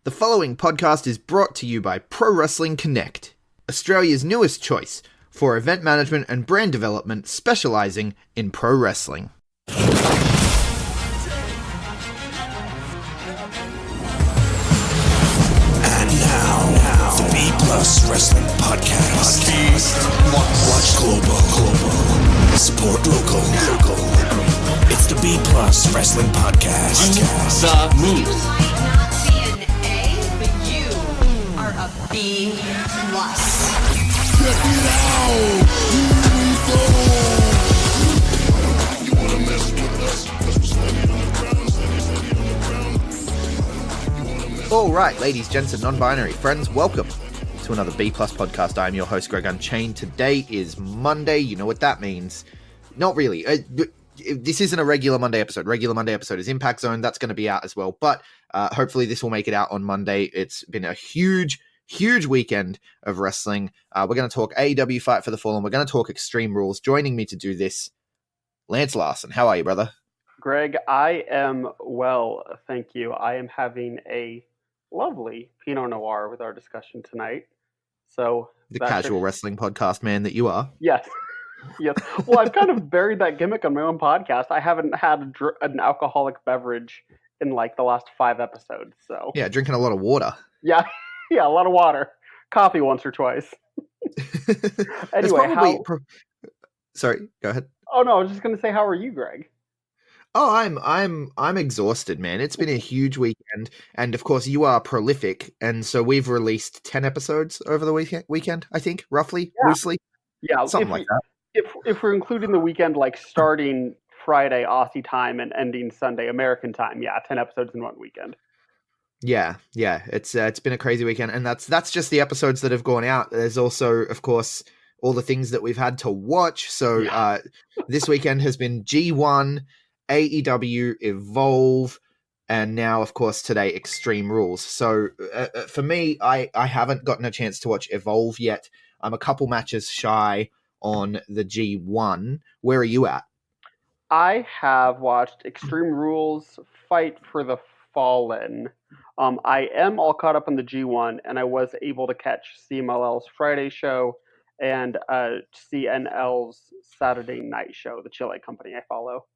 The following podcast is brought to you by Pro Wrestling Connect, Australia's newest choice for event management and brand development specializing in pro wrestling. And now, the B Plus Wrestling Podcast. Watch global. Support local. It's the B Plus Wrestling Podcast. The moves. B plus. Check it out! You wanna mess with us? Alright, ladies, gents, and non-binary friends, welcome to another B Plus podcast. I am your host, Greg Unchained. Today is Monday. You know what that means. Not really. This isn't a regular Monday episode. Regular Monday episode is Impact Zone. That's going to be out as well. But hopefully this will make it out on Monday. It's been a huge weekend of wrestling. We're going to talk AEW Fight for the Fallen. We're going to talk Extreme Rules. Joining me to do this, Lance Larson. How are you, brother? Greg, I am well, thank you. I am having a lovely Pinot Noir with our discussion tonight. So The casual wrestling podcast man that you are. Yes. Yes. Well, I've kind of buried that gimmick on my own podcast. I haven't had an alcoholic beverage in like the last 5 episodes. So Yeah, drinking a lot of water. Yeah. Yeah, a lot of water. Coffee once or twice. Anyway, Sorry, go ahead. Oh no, I was just going to say, how are you, Greg? Oh, I'm exhausted, man. It's been a huge weekend, and of course, you are prolific, and so we've released 10 episodes over the weekend. I think, roughly, loosely, something like that. If we're including the weekend, like starting Friday Aussie time and ending Sunday American time, 10 episodes in one weekend. Yeah, it's been a crazy weekend, and that's just the episodes that have gone out. There's also, of course, all the things that we've had to watch. So this weekend has been G1, AEW, Evolve, and now, of course, today, Extreme Rules. So for me, I haven't gotten a chance to watch Evolve yet. I'm a couple matches shy on the G1. Where are you at? I have watched Extreme Rules, Fight for the Fallen. I am all caught up on the G1, and I was able to catch CMLL's Friday show and CNL's Saturday night show, the Chile company I follow.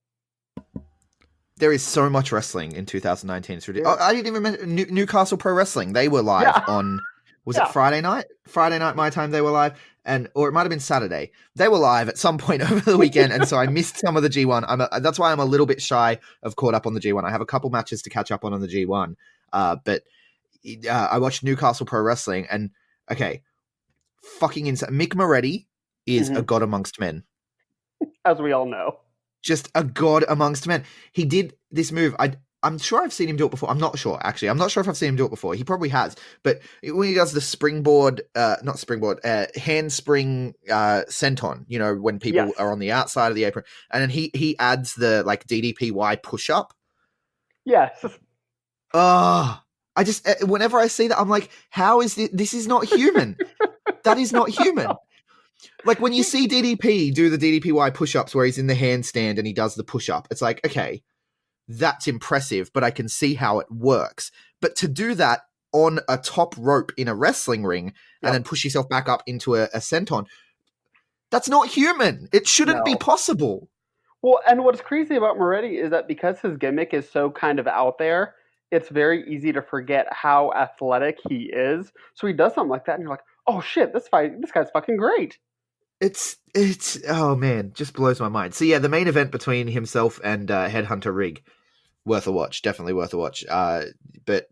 There is so much wrestling in 2019. It's ridiculous. I didn't even mention Newcastle Pro Wrestling. They were live on, it Friday night? Friday night, my time, they were live. Or it might have been Saturday. They were live at some point over the weekend, and so I missed some of the G1. That's why I'm a little bit shy of caught up on the G1. I have a couple matches to catch up on the G1. But I watched Newcastle Pro Wrestling, and okay, fucking insane. Mick Moretti is a god amongst men. As we all know. Just a god amongst men. He did this move. I'm sure I've seen him do it before. I'm not sure, actually. I'm not sure if I've seen him do it before. He probably has. But when he does the handspring senton, you know, when people are on the outside of the apron, and then he adds the like DDPY push-up. Yes. I just, whenever I see that, I'm like, how is this is not human. That is not human. Like when you see DDP do the DDPY push-ups where he's in the handstand and he does the push-up, it's like, okay, that's impressive, but I can see how it works. But to do that on a top rope in a wrestling ring and then push yourself back up into a senton, that's not human. It shouldn't be possible. Well, and what's crazy about Moretti is that because his gimmick is so kind of out there, it's very easy to forget how athletic he is. So he does something like that, and you're like, oh shit, this guy's fucking great. It's oh man, just blows my mind. So yeah, the main event between himself and Headhunter Rig, worth a watch, definitely worth a watch. But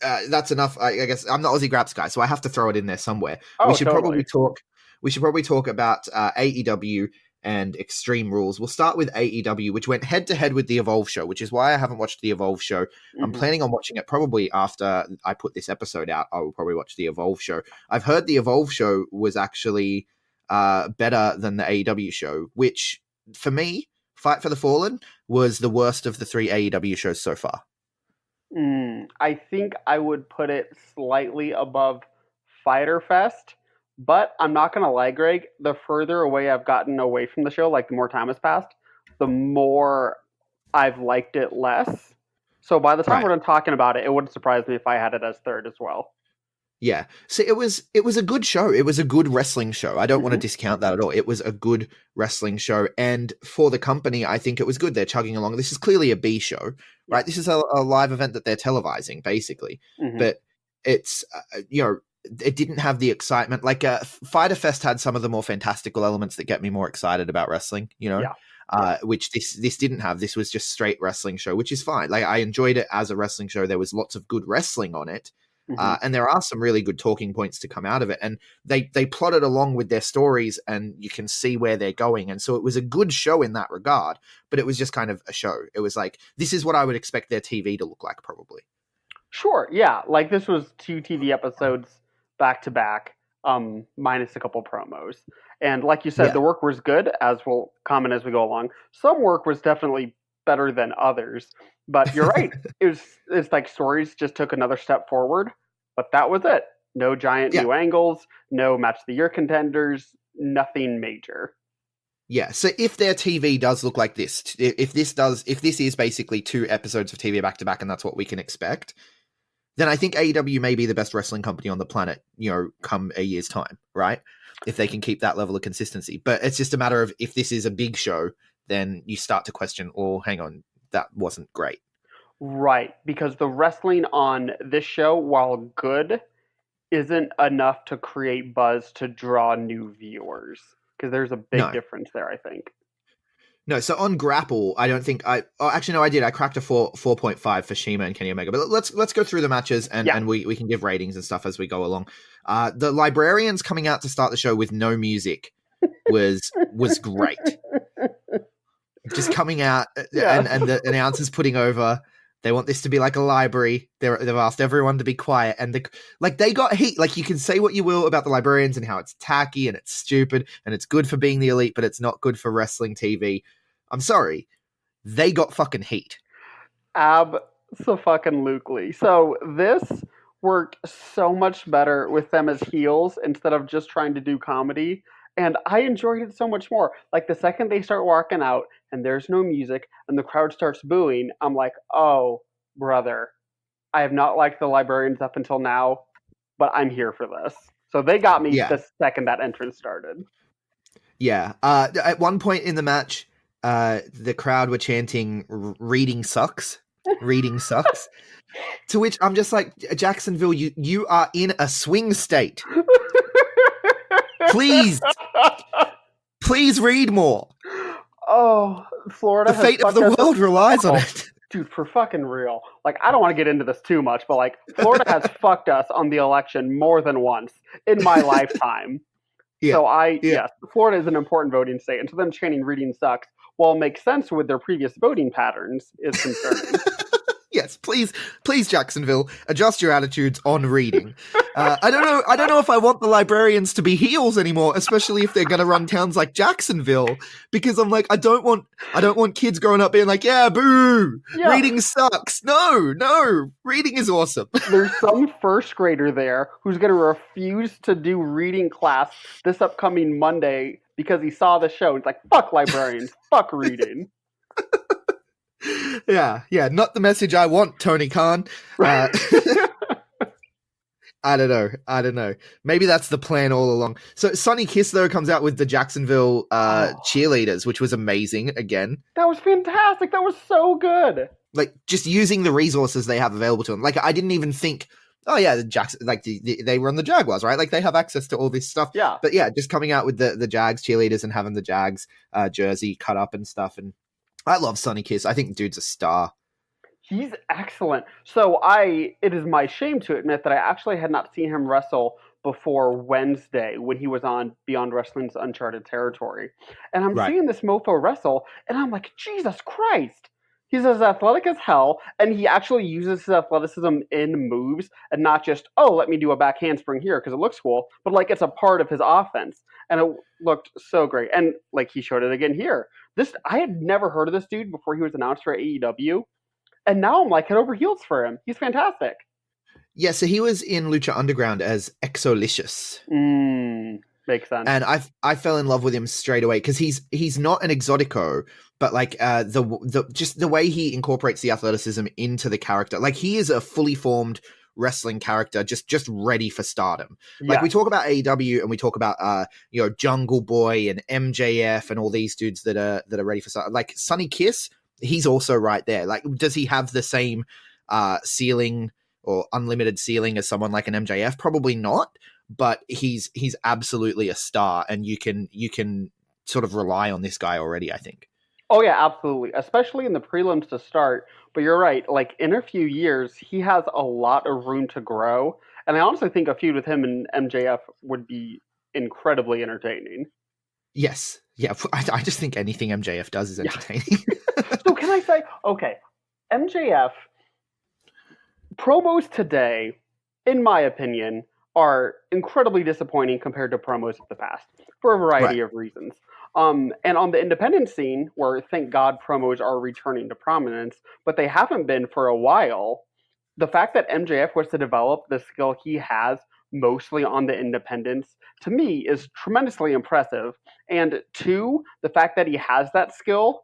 that's enough. I guess I'm the Aussie Graps guy, so I have to throw it in there somewhere. We should probably talk about AEW and Extreme Rules. We'll start with AEW, which went head to head with the Evolve show, which is why I haven't watched the Evolve show. I'm planning on watching it probably after I put this episode out. I will probably watch the Evolve show. I've heard the Evolve show was actually better than the AEW show, which for me, Fight for the Fallen was the worst of the 3 AEW shows so far. I think I would put it slightly above Fyter Fest, but I'm not going to lie, Greg, the further away I've gotten away from the show, like the more time has passed, the more I've liked it less. So by the time Right. we're done talking about it, it wouldn't surprise me if I had it as third as well. Yeah. So it was a good show. It was a good wrestling show. I don't want to Mhm. discount that at all. It was a good wrestling show. And for the company, I think it was good. They're chugging along. This is clearly a B show, right? This is a live event that they're televising, basically. Mhm. But it's, it didn't have the excitement. Like Fighter Fest had some of the more fantastical elements that get me more excited about wrestling, Yeah. which this didn't have. This was just straight wrestling show, which is fine. Like I enjoyed it as a wrestling show. There was lots of good wrestling on it. Mhm. And there are some really good talking points to come out of it. And they plotted along with their stories and you can see where they're going. And so it was a good show in that regard, but it was just kind of a show. It was like, this is what I would expect their TV to look like, probably. Sure, yeah. Like this was 2 TV episodes back to back, minus a couple promos. And like you said, Yeah. the work was good, as we'll comment as we go along. Some work was definitely better than others. But you're right. It's like stories just took another step forward, but that was it. No giant Yeah. new angles, no match of the year contenders, nothing major. Yeah, so if their TV does look like this, if this is basically 2 episodes of TV back to back and that's what we can expect, then I think AEW may be the best wrestling company on the planet, come a year's time, right? If they can keep that level of consistency. But it's just a matter of if this is a big show, then you start to question, oh, hang on, that wasn't great. Right, because the wrestling on this show, while good, isn't enough to create buzz to draw new viewers. Because there's a big difference there, I think. No, so on Grapple, I don't think I did. I cracked a 4.5 for Shima and Kenny Omega. But let's go through the matches and we can give ratings and stuff as we go along. The Librarians coming out to start the show with no music was great. Just coming out and the announcers putting over, they want this to be like a library. They've asked everyone to be quiet, and they got heat. Like, you can say what you will about the Librarians and how it's tacky and it's stupid and it's good for being the elite, but it's not good for wrestling TV. I'm sorry, they got fucking heat. Abso-fucking-lutely. So this worked so much better with them as heels instead of just trying to do comedy. And I enjoyed it so much more. Like, the second they start walking out and there's no music and the crowd starts booing, I'm like, oh, brother, I have not liked the Librarians up until now, but I'm here for this. So they got me the second that entrance started. Yeah. At one point in the match, the crowd were chanting, "Reading sucks. Reading sucks." To which I'm just like, Jacksonville, you are in a swing state. Please read more. Oh, Florida. The fate of the world relies on it. Dude, for fucking real. Like, I don't want to get into this too much, but like, Florida has fucked us on the election more than once in my lifetime. Yeah. So yes, Florida is an important voting state, and to them chanting "reading sucks," while it makes sense with their previous voting patterns, is concerning. Yes, please, Jacksonville, adjust your attitudes on reading. I don't know if I want the Librarians to be heels anymore, especially if they're going to run towns like Jacksonville, because I'm like, I don't want kids growing up being like, yeah, boo, reading sucks. No, reading is awesome. There's some first grader there who's going to refuse to do reading class this upcoming Monday because he saw the show. It's like, fuck Librarians, fuck reading. Yeah, not the message I want, Tony Khan. I don't know. Maybe that's the plan all along. So Sonny Kiss, though, comes out with the Jacksonville cheerleaders, which was amazing again. That was fantastic. That was so good. Like, just using the resources they have available to them. Like, I didn't even think, oh yeah, the Jackson, like they run the Jaguars, right? Like, they have access to all this stuff. Yeah. But yeah, just coming out with the Jags cheerleaders and having the Jags jersey cut up and stuff. And I love Sonny Kiss. I think the dude's a star. He's excellent. So it is my shame to admit that I actually had not seen him wrestle before Wednesday when he was on Beyond Wrestling's Uncharted Territory. And I'm seeing this mofo wrestle, and I'm like, Jesus Christ. He's as athletic as hell, and he actually uses his athleticism in moves, and not just, oh, let me do a back handspring here because it looks cool, but like it's a part of his offense. And it looked so great. And like he showed it again here. I had never heard of this dude before he was announced for AEW. And now I'm like head over heels for him. He's fantastic. Yeah, so he was in Lucha Underground as Exolicious. Makes sense. And I fell in love with him straight away because he's not an exotico, but like the just the way he incorporates the athleticism into the character, like he is a fully formed wrestling character, just ready for stardom. Like we talk about AEW and we talk about Jungle Boy and MJF and all these dudes that are ready for stardom. Like Sonny Kiss, he's also right there. Like, does he have the same ceiling or unlimited ceiling as someone like an MJF? Probably not, but he's absolutely a star, and you can sort of rely on this guy already, I think. Oh yeah, absolutely. Especially in the prelims to start. But you're right. Like in a few years, he has a lot of room to grow. And I honestly think a feud with him and MJF would be incredibly entertaining. Yes. Yeah. I just think anything MJF does is entertaining. So can I say, okay, MJF promos today, in my opinion, are incredibly disappointing compared to promos of the past for a variety of reasons. And on the independent scene, where thank God promos are returning to prominence, but they haven't been for a while, the fact that MJF was to develop the skill he has mostly on the independents, to me, is tremendously impressive. And two, the fact that he has that skill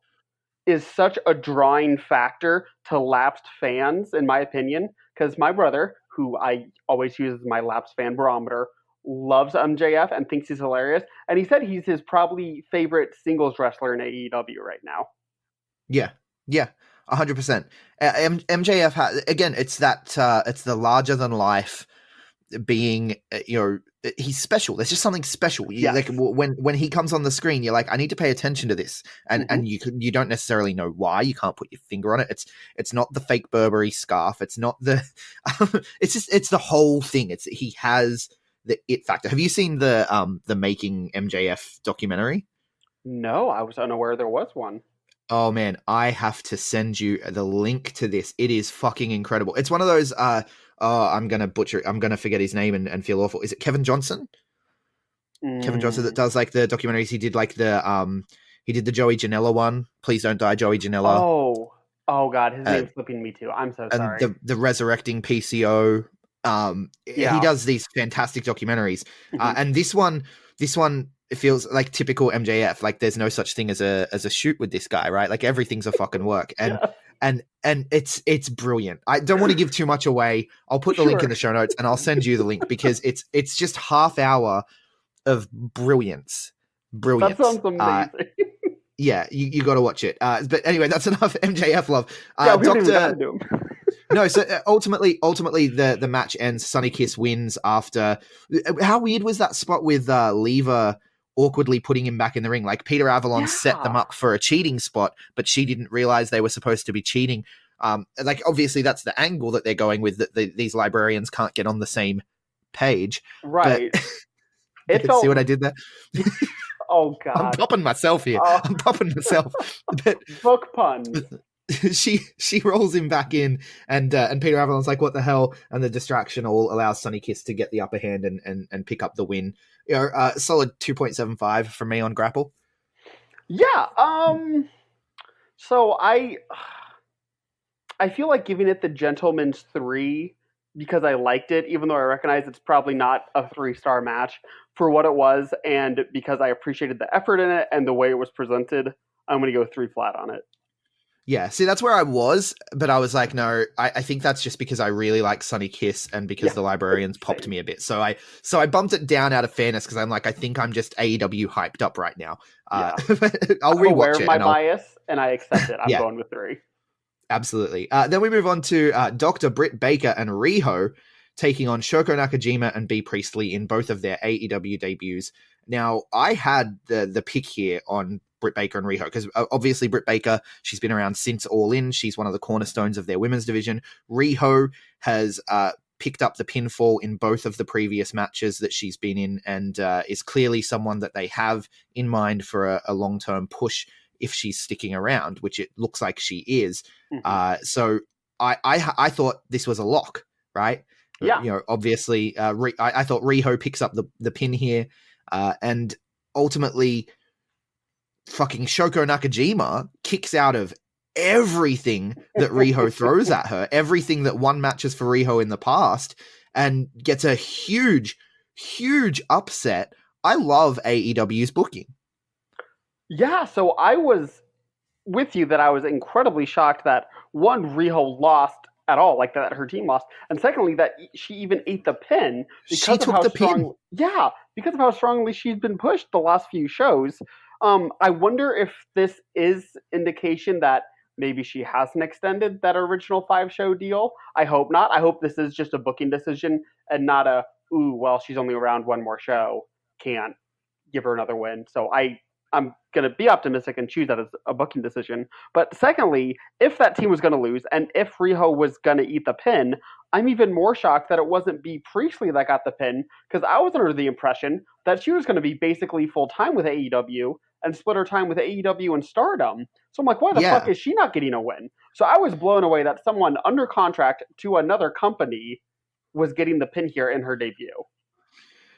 is such a drawing factor to lapsed fans, in my opinion, because my brother, who I always use as my lapsed fan barometer, loves MJF and thinks he's hilarious. And he said he's his probably favorite singles wrestler in AEW right now. Yeah. 100%. MJF again, it's the larger than life being, he's special. There's just something special. Like when he comes on the screen, you're like, I need to pay attention to this, and you don't necessarily know why. You can't put your finger on it. It's not the fake Burberry scarf. It's not the. it's the whole thing. He has the it factor. Have you seen the Making MJF documentary? No, I was unaware there was one. Oh man, I have to send you the link to this. It is fucking incredible. It's one of those. I'm gonna butcher. I'm gonna forget his name and feel awful. Is it Kevin Johnson? Kevin Johnson that does like the documentaries. He did like he did the Joey Janela one. Please Don't Die, Joey Janela. Oh God, his name's slipping me too. I'm so sorry. And the Resurrecting PCO. He does these fantastic documentaries. And this one, it feels like typical MJF. Like there's no such thing as a shoot with this guy, right? Like everything's a fucking work. And it's brilliant. I don't want to give too much away. I'll put the link in the show notes and I'll send you the link because it's just half hour of brilliance. That sounds amazing. Yeah, you got to watch it. But anyway, that's enough MJF love. We don't even gotta do him. No, so ultimately the match ends. Sonny Kiss wins after. How weird was that spot with Lever awkwardly putting him back in the ring? Like Peter Avalon set them up for a cheating spot, but she didn't realize they were supposed to be cheating. Like obviously that's the angle that they're going with, that these librarians can't get on the same page. Right. See what I did there? Oh God. I'm popping myself here. I'm popping myself. But book puns. She rolls him back in, and Peter Avalon's like, "What the hell?" And the distraction all allows Sonny Kiss to get the upper hand and pick up the win. Solid 2.75 from me on Grapple. Yeah. So I feel like giving it the Gentleman's 3 because I liked it, even though I recognize it's probably not a 3-star match for what it was, and because I appreciated the effort in it and the way it was presented. I'm going to go 3 flat on it. Yeah, see, that's where I was, but I was like, no, I think that's just because I really like Sonny Kiss and because the librarians popped me a bit. So I bumped it down out of fairness because I'm like, I think I'm just AEW hyped up right now. I'll rewatch aware it. Of my bias, and I accept it. I'm going with 3. Absolutely. Then we move on to Dr. Britt Baker and Riho taking on Shoko Nakajima and B. Priestley in both of their AEW debuts. Now, I had the pick here on Britt Baker and Riho because obviously Britt Baker, she's been around since All In. She's one of the cornerstones of their women's division. Riho has picked up the pinfall in both of the previous matches that she's been in, and is clearly someone that they have in mind for a long-term push if she's sticking around, which it looks like she is. So I thought this was a lock, right? Yeah. Obviously, I thought Riho picks up the pin here, and ultimately fucking Shoko Nakajima kicks out of everything that Riho throws at her, everything that won matches for Riho in the past, and gets a huge upset. I love AEW's booking. Yeah, so I was with you that I was incredibly shocked that one, Riho lost at all, like that her team lost, and secondly that she even ate the pin She because of took how the strong. pin. Yeah, because of how strongly she's been pushed the last few shows. I wonder if this is indication that maybe she hasn't extended that original 5 show deal. I hope not. I hope this is just a booking decision and not a ooh, well, she's only around one more show, can't give her another win. So I'm going to be optimistic and choose that as a booking decision. But secondly, if that team was going to lose and if Riho was going to eat the pin, I'm even more shocked that it wasn't B Priestley that got the pin because I was under the impression that she was going to be basically full time with AEW and split her time with AEW and Stardom. So I'm like, why the Yeah. fuck is she not getting a win? So I was blown away that someone under contract to another company was getting the pin here in her debut.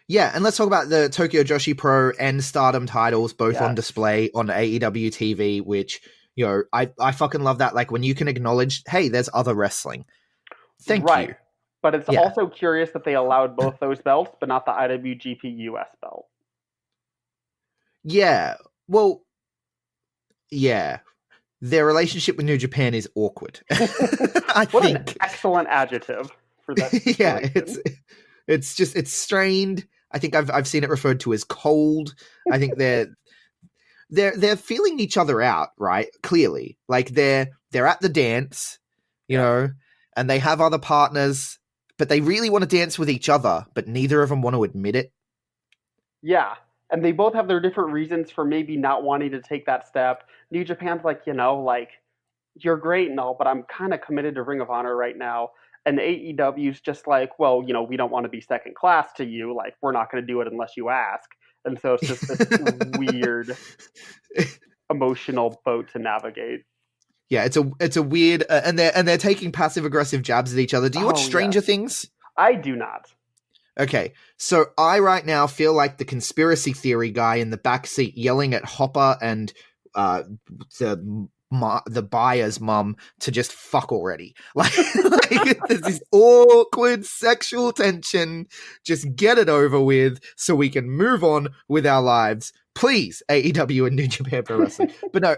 Yeah, and let's talk about the Tokyo Joshi Pro and Stardom titles both on Yes. display on AEW TV, which, you know, I fucking love that. Like when you can acknowledge, hey, there's other wrestling. Thank you. But it's Yeah. also curious that they allowed both those belts, but not the IWGP US belt. Yeah. Well, yeah. Their relationship with New Japan is awkward. I What an think. excellent adjective for that Yeah, situation. it's strained. I think I've seen it referred to as cold. I think they're feeling each other out, right? Clearly. Like they're at the dance, you know, and they have other partners, but they really want to dance with each other, but neither of them want to admit it. Yeah. And they both have their different reasons for maybe not wanting to take that step. New Japan's like, you're great and all, but I'm kind of committed to Ring of Honor right now. And AEW's just like, well, we don't want to be second class to you. Like, we're not going to do it unless you ask. And so it's just this weird emotional boat to navigate. Yeah, it's a weird, and they're taking passive aggressive jabs at each other. Do you watch Stranger Things? I do not. Okay, so I right now feel like the conspiracy theory guy in the backseat yelling at Hopper and the buyer's mum to just fuck already. Like there's this awkward sexual tension. Just get it over with so we can move on with our lives. Please, AEW and New Japan Pro Wrestling. But no,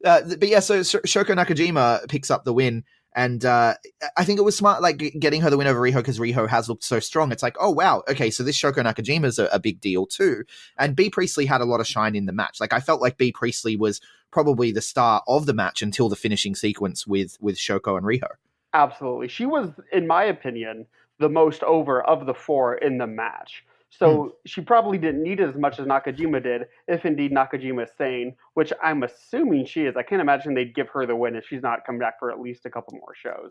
but yeah, so Shoko Nakajima picks up the win. And I think it was smart, like getting her the win over Riho because Riho has looked so strong. It's like, oh wow, okay, so this Shoko Nakajima is a big deal too. And B Priestley had a lot of shine in the match. Like I felt like B Priestley was probably the star of the match until the finishing sequence with Shoko and Riho. Absolutely, she was, in my opinion, the most over of the 4 in the match. So she probably didn't need it as much as Nakajima did, if indeed Nakajima is sane, which I'm assuming she is. I can't imagine they'd give her the win if she's not come back for at least a couple more shows.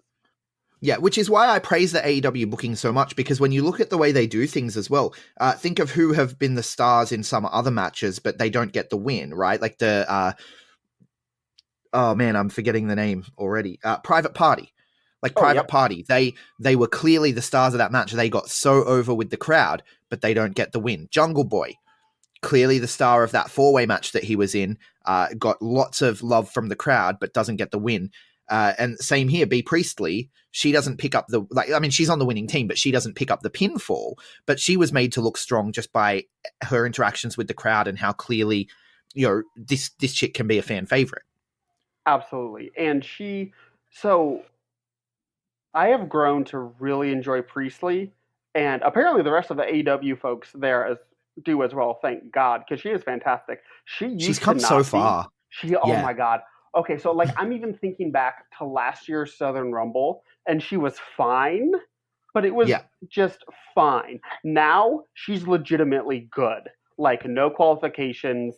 Yeah, which is why I praise the AEW booking so much, because when you look at the way they do things as well, think of who have been the stars in some other matches, but they don't get the win, right? Like the, oh man, I'm forgetting the name already. Private Party. Like Private Party, they were clearly the stars of that match. They got so over with the crowd, but they don't get the win. Jungle Boy, clearly the star of that 4-way match that he was in, got lots of love from the crowd, but doesn't get the win. And same here, B Priestley, she doesn't pick up she's on the winning team, but she doesn't pick up the pinfall. But she was made to look strong just by her interactions with the crowd and how clearly, this chick can be a fan favorite. Absolutely, and so I have grown to really enjoy Priestley, and apparently the rest of the AEW folks there do as well. Thank God, because she is fantastic. She's come so far. Oh my God. Okay, so like I'm even thinking back to last year's Southern Rumble, and she was fine, but it was just fine. Now she's legitimately good. Like no qualifications,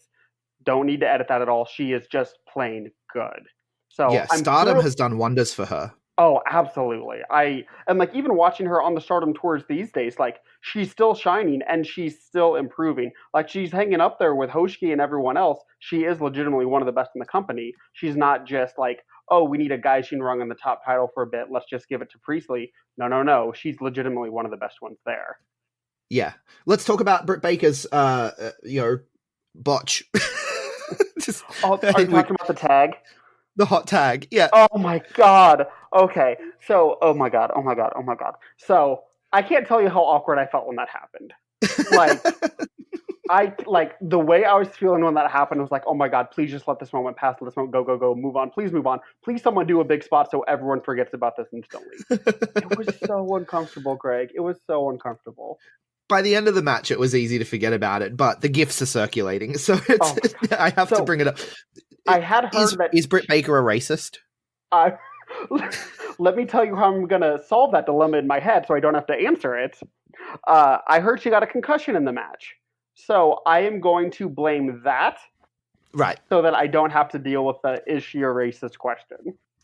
don't need to edit that at all. She is just plain good. So yeah, Stardom has done wonders for her. Oh, absolutely. And like even watching her on the Stardom tours these days, like she's still shining and she's still improving. Like she's hanging up there with Hoshiki and everyone else. She is legitimately one of the best in the company. She's not just like, oh, we need a guy she rung on the top title for a bit. Let's just give it to Priestley. No. She's legitimately one of the best ones there. Yeah. Let's talk about Britt Baker's, botch. Are you talking about the tag? The hot tag, yeah. Oh my God. Okay. So, oh my God. So, I can't tell you how awkward I felt when that happened. Like, like the way I was feeling when that happened was like, oh my god, please just let this moment pass, let this moment go, move on, please move on. Please someone do a big spot so everyone forgets about this instantly. It was so uncomfortable, Greg. It was so uncomfortable. By the end of the match, it was easy to forget about it, but the gifs are circulating, so Oh my God. I have to So, bring it up. I had heard that Is Britt Baker a racist? I let me tell you how I'm gonna solve that dilemma in my head so I don't have to answer it. I heard she got a concussion in the match. So I am going to blame that Right. so that I don't have to deal with the is she a racist question.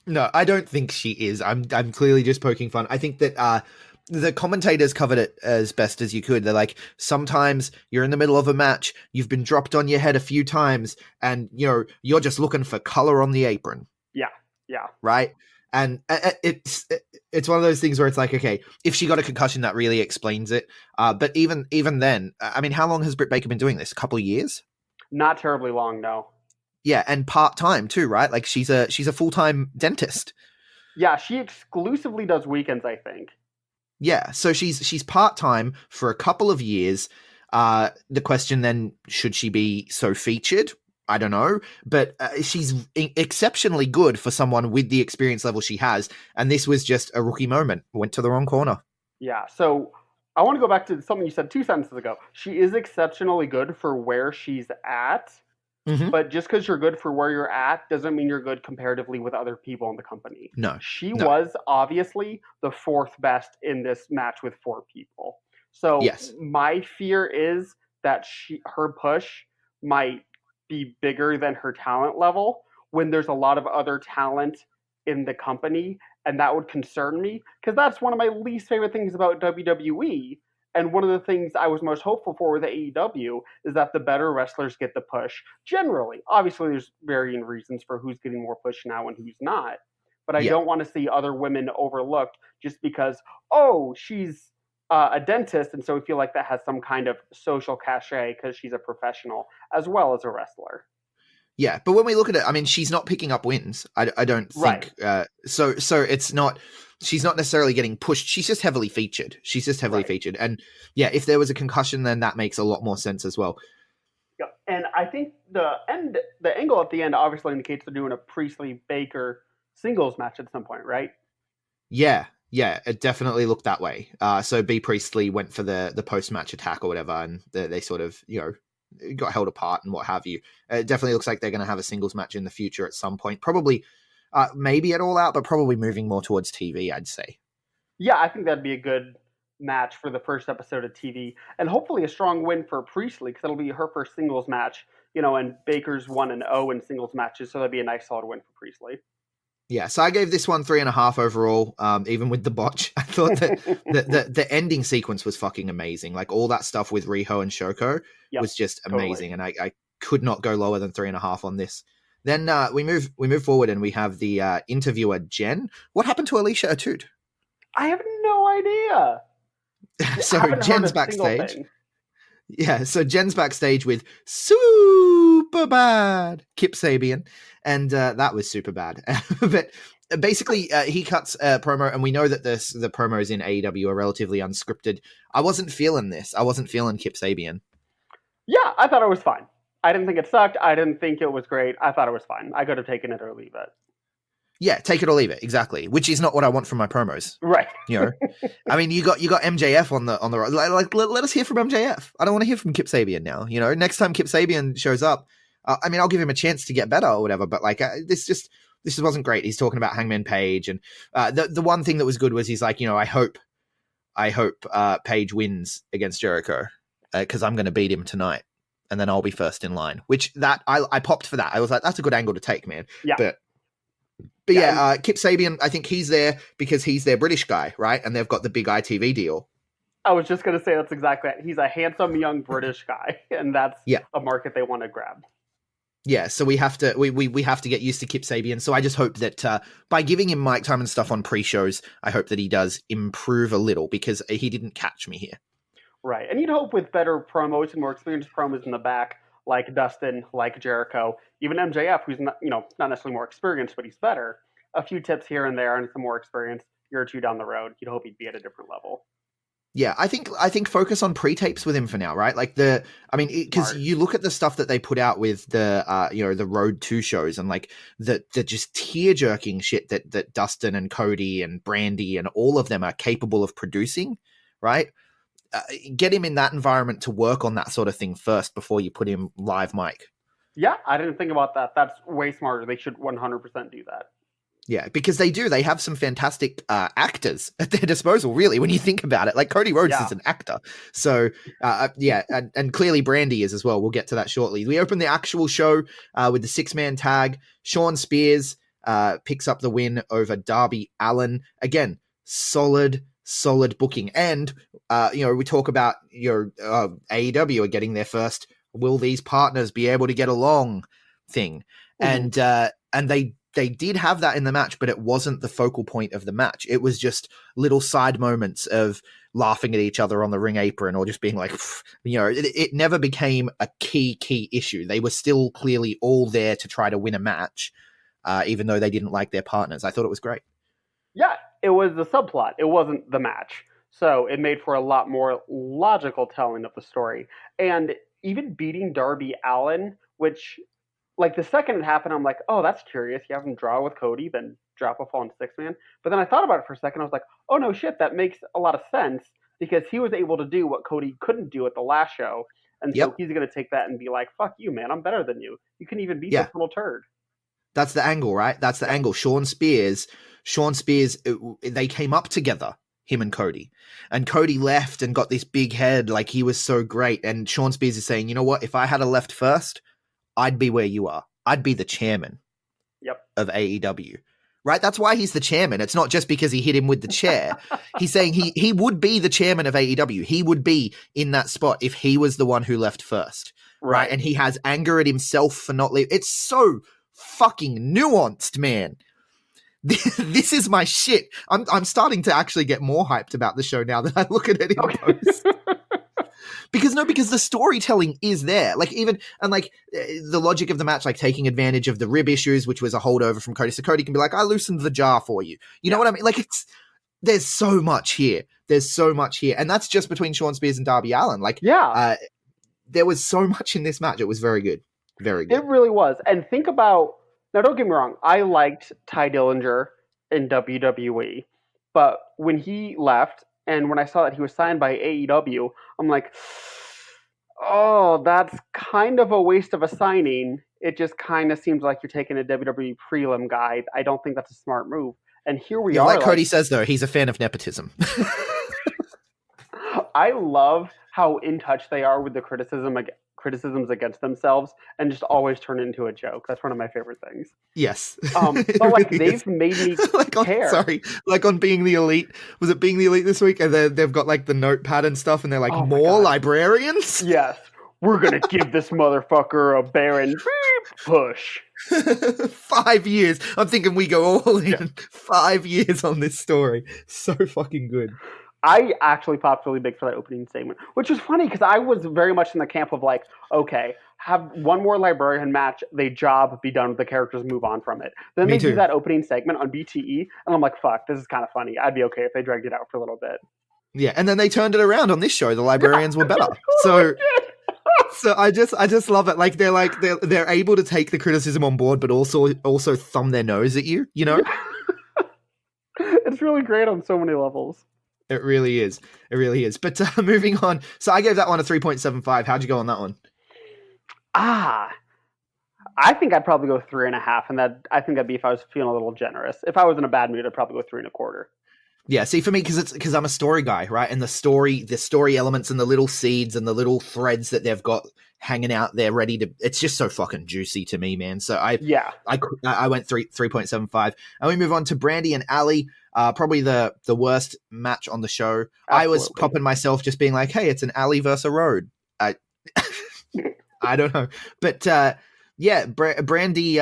No, I don't think she is. I'm clearly just poking fun. I think that the commentators covered it as best as you could. They're like, sometimes you're in the middle of a match, you've been dropped on your head a few times, and you're just looking for color on the apron. Yeah. Right? And it's one of those things where it's like, okay, if she got a concussion, that really explains it. But even then, I mean, how long has Britt Baker been doing this? A couple of years? Not terribly long, no. Yeah, and part-time too, right? Like she's a full-time dentist. Yeah, she exclusively does weekends, I think. Yeah, so she's part-time for a couple of years. The question then, should she be so featured? I don't know, but she's exceptionally good for someone with the experience level she has, and this was just a rookie moment. Went to the wrong corner. Yeah, so I want to go back to something you said 2 sentences ago. She is exceptionally good for where she's at, Mhm. but just because you're good for where you're at doesn't mean you're good comparatively with other people in the company. No. She No. was obviously the 4th best in this match with 4 people. So Yes. my fear is that her push might be bigger than her talent level when there's a lot of other talent in the company, and that would concern me because that's one of my least favorite things about WWE. And one of the things I was most hopeful for with AEW is that the better wrestlers get the push. Generally, obviously, there's varying reasons for who's getting more push now and who's not. But I Yeah. don't want to see other women overlooked just because, she's a dentist, and so we feel like that has some kind of social cachet because she's a professional as well as a wrestler. Yeah, but when we look at it, I mean, she's not picking up wins. I don't think. Right. So it's not. She's not necessarily getting pushed. She's just heavily featured. She's just heavily Right. featured. And yeah, if there was a concussion, then that makes a lot more sense as well. Yeah. And I think the angle at the end obviously indicates they're doing a Priestley Baker singles match at some point, right? Yeah, it definitely looked that way. So B Priestley went for the post match attack or whatever, and they sort of got held apart and what have you. It definitely looks like they're going to have a singles match in the future at some point. Probably, maybe at All Out, but probably moving more towards TV, I'd say. Yeah, I think that'd be a good match for the first episode of TV, and hopefully a strong win for Priestley because it'll be her first singles match. And Baker's 1-0 in singles matches, so that'd be a nice solid win for Priestley. Yeah, so I gave this one 3.5 overall, even with the botch. I thought that the ending sequence was fucking amazing. Like all that stuff with Riho and Shoko was just amazing, totally. And I could not go lower than 3.5 on this. Then we move forward and we have the interviewer Jen. What happened to Alicia Atout? I have no idea. So Jen's backstage. Yeah, so Jen's backstage with super bad Kip Sabian, and that was super bad. But basically, he cuts a promo, and we know that the promos in AEW are relatively unscripted. I wasn't feeling this. I wasn't feeling Kip Sabian. Yeah, I thought it was fine. I didn't think it sucked. I didn't think it was great. I thought it was fine. I could have taken it or leave it. Yeah, take it or leave it, exactly. Which is not what I want from my promos, right? I mean, you got MJF on the like. Let us hear from MJF. I don't want to hear from Kip Sabian now. Next time Kip Sabian shows up, I mean, I'll give him a chance to get better or whatever. But like, this wasn't great. He's talking about Hangman Page, and the one thing that was good was he's like, I hope Page wins against Jericho because I'm going to beat him tonight, and then I'll be first in line. Which that I popped for that. I was like, that's a good angle to take, man. Yeah. But yeah, Kip Sabian, I think he's there because he's their British guy, right? And they've got the big ITV deal. I was just going to say that's exactly it. He's a handsome young British guy, and that's a market they want to grab. Yeah, so we have to we have to get used to Kip Sabian. So I just hope that by giving him mic time and stuff on pre-shows, I hope that he does improve a little because he didn't catch me here. Right, and you'd hope with better promos and more experienced promos in the back, like Dustin, like Jericho, even MJF, who's not necessarily more experienced, but he's better. A few tips here and there and some more experience, year or two down the road, you'd hope he'd be at a different level. Yeah, I think focus on pre-tapes with him for now, right? Like because you look at the stuff that they put out with the the Road 2 shows and like the just tear-jerking shit that Dustin and Cody and Brandy and all of them are capable of producing, right? Get him in that environment to work on that sort of thing first before you put him live mic. Yeah, I didn't think about that. That's way smarter. They should 100% do that. Yeah, because they have some fantastic actors at their disposal, really, when you think about it. Like Cody Rhodes is an actor. So, and clearly Brandy is as well. We'll get to that shortly. We open the actual show with the 6-man tag. Sean Spears picks up the win over Darby Allin. Again, solid booking. And, we talk about AEW are getting their first will these partners be able to get along thing. Mm-hmm. And they did have that in the match, but it wasn't the focal point of the match. It was just little side moments of laughing at each other on the ring apron or just being like, it never became a key issue. They were still clearly all there to try to win a match, even though they didn't like their partners. I thought it was great. Yeah, it was the subplot. It wasn't the match. So it made for a lot more logical telling of the story. And even beating Darby Allin, which... like, the second it happened, I'm like, oh, that's curious. You have him draw with Cody, then drop a fallen 6-man. But then I thought about it for a second. I was like, oh, no shit, that makes a lot of sense because he was able to do what Cody couldn't do at the last show. And so he's going to take that and be like, fuck you, man. I'm better than you. You can even beat this little turd. That's the angle, right? That's the angle. Sean Spears, they came up together, him and Cody. And Cody left and got this big head like he was so great. And Sean Spears is saying, you know what? If I had a left first, I'd be where you are. I'd be the chairman of AEW, right? That's why he's the chairman. It's not just because he hit him with the chair. He's saying he would be the chairman of AEW. He would be in that spot if he was the one who left first, right? And he has anger at himself for not leaving. It's so fucking nuanced, man. This is my shit. I'm starting to actually get more hyped about the show now that I look at it in post. Because the storytelling is there. Like the logic of the match, like taking advantage of the rib issues, which was a holdover from Cody. So Cody can be like, I loosened the jar for you. You know what I mean? Like there's so much here. And that's just between Sean Spears and Darby Allin. There was so much in this match. It was very good. Very good. It really was. And think about, now don't get me wrong, I liked Ty Dillinger in WWE, but when he left, and when I saw that he was signed by AEW, I'm like, oh, that's kind of a waste of a signing. It just kind of seems like you're taking a WWE prelim guy. I don't think that's a smart move. And here we are. Like Cody says, though, he's a fan of nepotism. I love how in touch they are with the criticisms against themselves and just always turn it into a joke. That's one of my favorite things. Yes. But like they've made me care. Like on Being the Elite. Was it Being the Elite this week? And they've got like the notepad and stuff and they're like, more librarians? Yes. We're going to give this motherfucker a Baron push. 5 years. I'm thinking we go all in. 5 years on this story. So fucking good. I actually popped really big for that opening segment, which was funny because I was very much in the camp of like, okay, have one more librarian match, they job, be done with the characters, move on from it. Then they do that opening segment on BTE, and I'm like, fuck, this is kind of funny. I'd be okay if they dragged it out for a little bit. Yeah, and then they turned it around on this show. The librarians were better. So I just love it. Like they're able to take the criticism on board, but also thumb their nose at you. You know, it's really great on so many levels. It really is. But moving on. So I gave that one a 3.75. How'd you go on that one? I think I'd probably go 3.5, and I think that'd be if I was feeling a little generous. If I was in a bad mood, I'd probably go 3.25. Yeah, see, for me, because I'm a story guy, right? And the story elements and the little seeds and the little threads that they've got hanging out there ready to, it's just so fucking juicy to me, man. So I went 3.75. And we move on to Brandy and Ali. Probably the worst match on the show. Absolutely. I was popping myself just being like, hey, it's an alley versus a road. I don't know. But Brandy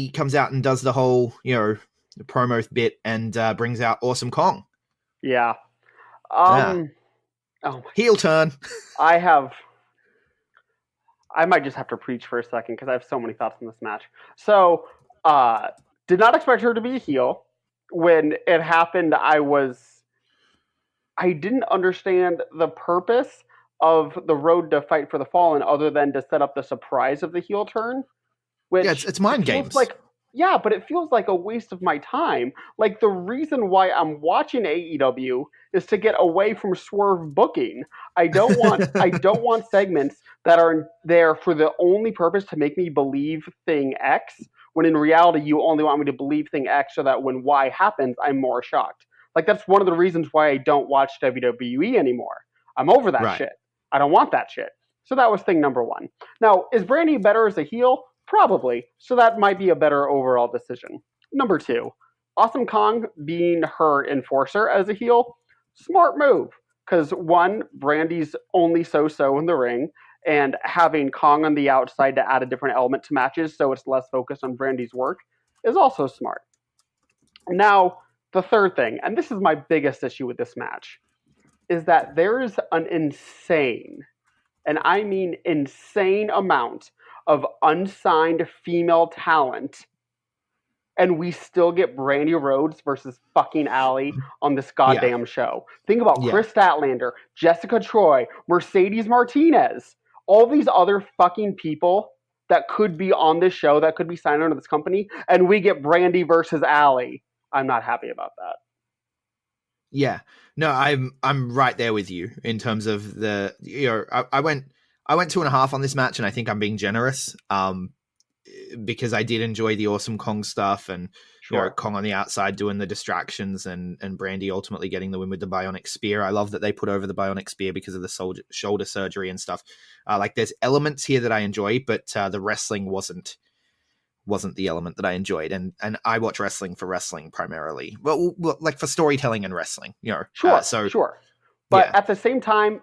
comes out and does the whole, the promo bit and brings out Awesome Kong. Yeah. Oh my heel turn. I might just have to preach for a second because I have so many thoughts on this match. So, did not expect her to be a heel. When it happened, I was I didn't understand the purpose of the road to Fight for the Fallen other than to set up the surprise of the heel turn, Yeah, which it's mind feels games. like, yeah, but it feels like a waste of my time. Like, the reason why I'm watching AEW is to get away from swerve booking. I don't want segments that are there for the only purpose to make me believe thing X, when in reality you only want me to believe thing X so that when Y happens, I'm more shocked. Like, that's one of the reasons why I don't watch WWE anymore. I'm over that Right. shit. I don't want that shit. So that was thing number one. Now, is Brandy better as a heel? Probably. So that might be a better overall decision. Number two, Awesome Kong being her enforcer as a heel, smart move. Because one, Brandy's only so-so in the ring, and having Kong on the outside to add a different element to matches so it's less focused on Brandy's work is also smart. Now, the third thing, and this is my biggest issue with this match, is that there is an insane, and I mean insane amount of unsigned female talent, and we still get Brandy Rhodes versus fucking Allie on this goddamn show. Think about Yeah. Chris Statlander, Jessica Troy, Mercedes Martinez, all these other fucking people that could be on this show, that could be signed under this company, and we get Brandy versus Allie. I'm not happy about that. Yeah, no, I'm right there with you in terms of the, you know, I went 2.5 on this match, and I think I'm being generous, because I did enjoy the Awesome Kong stuff, and you know, Kong on the outside doing the distractions, and Brandy ultimately getting the win with the bionic spear. I love that they put over the bionic spear because of the shoulder surgery and stuff. Like, there's elements here that I enjoy, but the wrestling wasn't the element that I enjoyed, and I watch wrestling for wrestling primarily. Well, like for storytelling and wrestling, you know. Sure. But at the same time,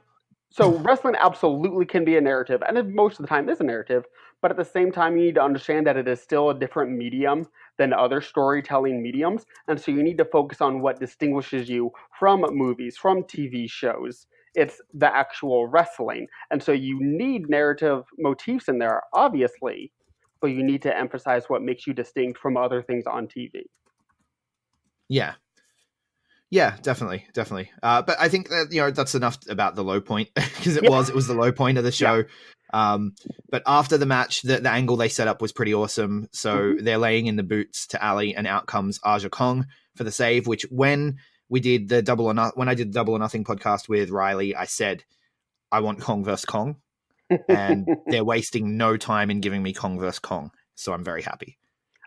so wrestling absolutely can be a narrative, and it most of the time is a narrative. But at the same time, you need to understand that it is still a different medium than other storytelling mediums, and so you need to focus on what distinguishes you from movies, from TV shows. It's the actual wrestling, and so you need narrative motifs in there, obviously, but you need to emphasize what makes you distinct from other things on TV. Yeah, definitely. But I think that, you know, that's enough about the low point, because it was the low point of the show. But after the match, the angle they set up was pretty awesome. So they're laying in the boots to Ali, and out comes Aja Kong for the save, which when I did the Double or Nothing podcast with Riley, I said, I want Kong versus Kong. And they're wasting no time in giving me Kong versus Kong. So I'm very happy.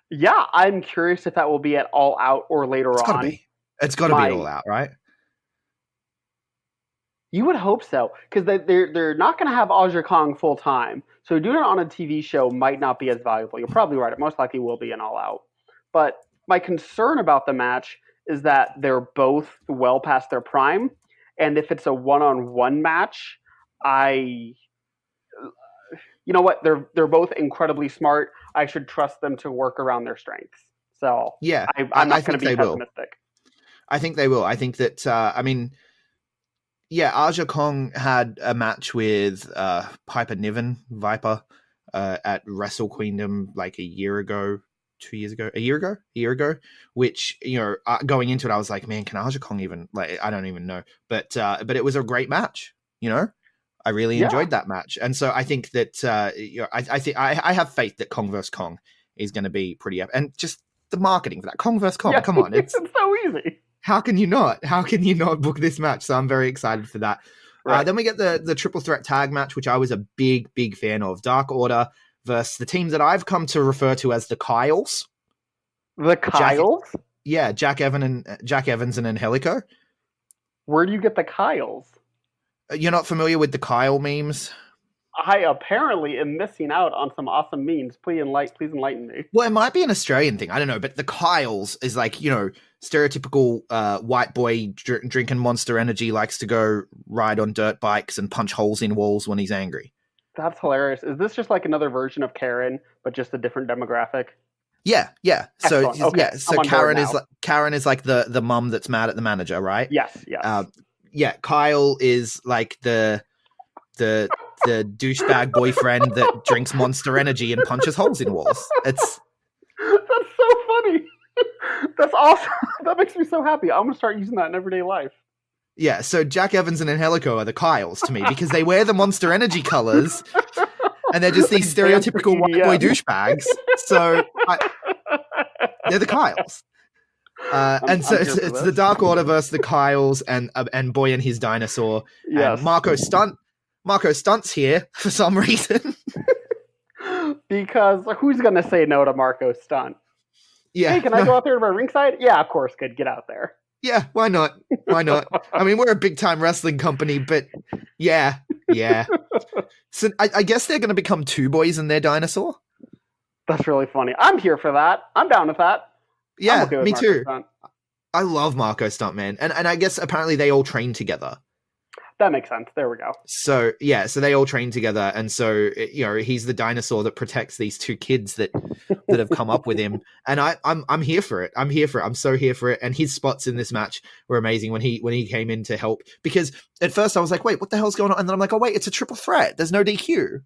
Yeah, I'm curious if that will be at All Out or later on. It's got to be All Out, right? You would hope so, because they're not going to have Aja Kong full time. So doing it on a TV show might not be as valuable. You're probably right. It most likely will be an All Out. But my concern about the match is that they're both well past their prime. And if it's a one-on-one match, you know what? They're both incredibly smart. I should trust them to work around their strengths. So yeah, I'm not going to be pessimistic. I think they will. I think that, Aja Kong had a match with Piper Niven, Viper, at Wrestle Queendom like a year ago, a year ago, which, you know, going into it, I was like, man, can Aja Kong even, like, I don't even know. But it was a great match, you know? I really enjoyed that match. And so I think that, I have faith that Kong vs. Kong is going to be pretty epic. And just the marketing for that, Kong vs. Kong, come on. It's so easy. How can you not book this match? So I'm very excited for that. Right. Then we get the triple threat tag match, which I was a big fan of. Dark Order versus the team that I've come to refer to as the Kyles. The Kyles? Jack Evans and Angelico. Where do you get the Kyles? You're not familiar with the Kyle memes? I apparently am missing out on some awesome memes. Please enlighten me. Well, it might be an Australian thing. I don't know. But the Kyles is like, you know, stereotypical white boy drinking Monster Energy, likes to go ride on dirt bikes and punch holes in walls when he's angry. That's hilarious. Is this just like another version of Karen, but just a different demographic? Yeah. Excellent. So okay. so Karen is like the mum that's mad at the manager, right? Yes. Kyle is like the douchebag boyfriend that drinks Monster Energy and punches holes in walls. That's so funny. That's awesome. That makes me so happy. I'm gonna start using that in everyday life. Yeah, so Jack Evans and Angelico are the Kyles to me because they wear the Monster Energy colors and they're just these They dance to stereotypical white boy EDM. douchebags. They're the Kyles. And so I'm here for it's the this. Dark Order versus the Kyles and Boy and his dinosaur. Yes. And Marco Stunt's here for some reason. Because who's going to say no to Marco Stunt? Yeah. Hey, can I go out there to my ringside? Yeah, of course, kid. Get out there. Yeah, why not? Why not? I mean, we're a big time wrestling company, but yeah. So I guess they're going to become two boys and their dinosaur. That's really funny. I'm here for that. I'm down with that. Yeah, I'm okay with me Marco too. Stunt. I love Marco Stunt, man. And I guess apparently they all train together. That makes sense. There we go. So yeah, so they all train together, and so he's the dinosaur that protects these two kids that have come up with him, and I'm here for it. I'm here for it. I'm so here for it. And his spots in this match were amazing when he came in to help, because at first I was like, wait, what the hell's going on? And then I'm like, oh wait, it's a triple threat. There's no DQ.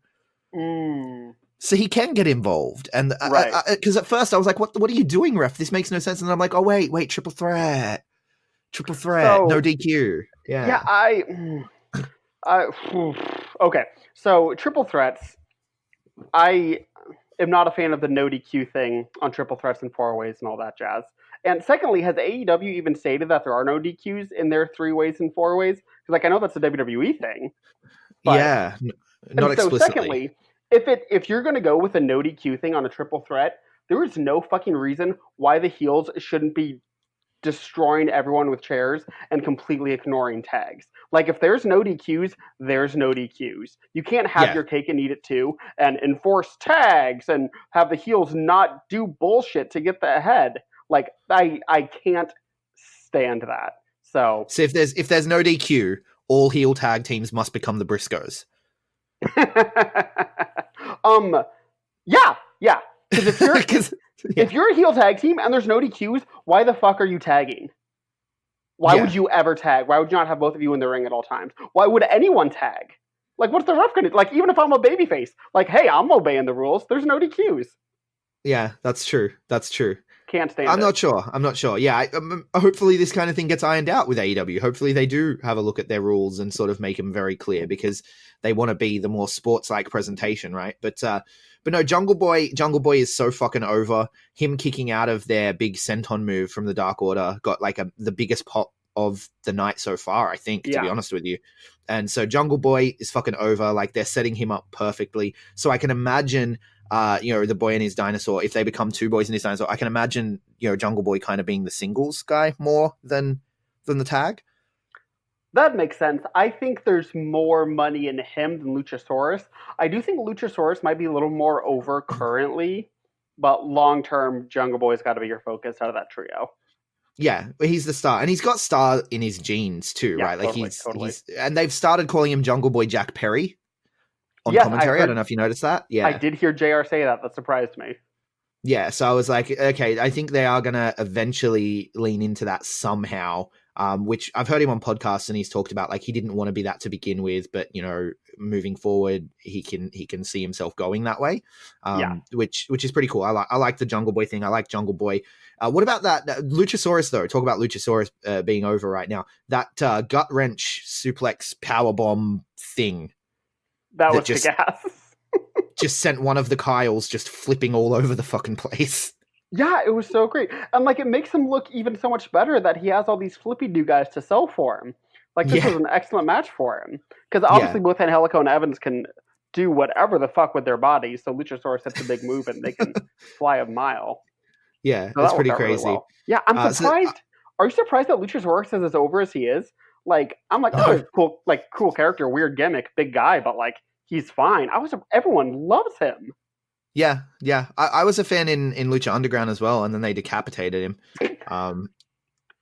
So he can get involved, and Right. Because at first I was like, what are you doing, ref? This makes no sense. And then I'm like, oh wait, triple threat, So- no DQ. Yeah, okay. So triple threats. I am not a fan of the no DQ thing on triple threats and four ways and all that jazz. And secondly, has AEW even stated that there are no DQs in their 3 ways and 4 ways? Because I know that's a WWE thing. But, Yeah, not explicitly. So secondly, if you're going to go with a no DQ thing on a triple threat, there is no fucking reason why the heels shouldn't be destroying everyone with chairs and completely ignoring tags. Like, if there's no DQs, there's no DQs. You can't have your cake and eat it too and enforce tags and have the heels not do bullshit to get the ahead. Like, I can't stand that. So if there's no DQ, all heel tag teams must become the Briscoes. Yeah. Because if you're a heel tag team and there's no DQs, why the fuck are you tagging? Why would you ever tag? Why would you not have both of you in the ring at all times? Why would anyone tag? Like, what's the ref gonna do? Like, even if I'm a babyface, like, hey, I'm obeying the rules. There's no DQs. Yeah, that's true. Can't stand I'm it. not sure. Yeah, hopefully this kind of thing gets ironed out with AEW. Hopefully they do have a look at their rules and sort of make them very clear, because they want to be the more sports-like presentation, right? But no, Jungle Boy is so fucking over. Him kicking out of their big senton move from the Dark Order got like the biggest pop of the night so far, I think, to be honest with you. And so Jungle Boy is fucking over. Like, they're setting him up perfectly. So I can imagine the boy and his dinosaur, if they become two boys and his dinosaur, I can imagine, Jungle Boy kind of being the singles guy more than the tag. That makes sense. I think there's more money in him than Luchasaurus. I do think Luchasaurus might be a little more over currently, but long term, Jungle Boy's got to be your focus out of that trio. Yeah, he's the star, and he's got star in his genes too, right? Like totally. he's, and they've started calling him Jungle Boy Jack Perry on Yes, commentary. I don't know if you noticed that. Yeah, I did hear JR say that. That surprised me. Yeah, so I was like, okay, I think they are going to eventually lean into that somehow, which I've heard him on podcasts, and he's talked about, like, he didn't want to be that to begin with, but, moving forward, he can see himself going that way, which is pretty cool. I like the Jungle Boy thing. I like Jungle Boy. What about that Luchasaurus, though? Talk about Luchasaurus being over right now. That gut wrench suplex powerbomb thing. That was kick ass. Just sent one of the Kyles just flipping all over the fucking place. Yeah, it was so great. And, like, it makes him look even so much better that he has all these flippy-do guys to sell for him. Like, this was an excellent match for him. Because obviously both Angelico and Evans can do whatever the fuck with their bodies, so Luchasaurus hits a big move and they can fly a mile. Yeah, So that's that pretty worked out really crazy. well. Yeah, I'm surprised. Are you surprised that Luchasaurus is as over as he is? Like, I'm like, oh, cool character, weird gimmick, big guy, but, like, he's fine. Everyone loves him. Yeah. I was a fan in Lucha Underground as well, and then they decapitated him.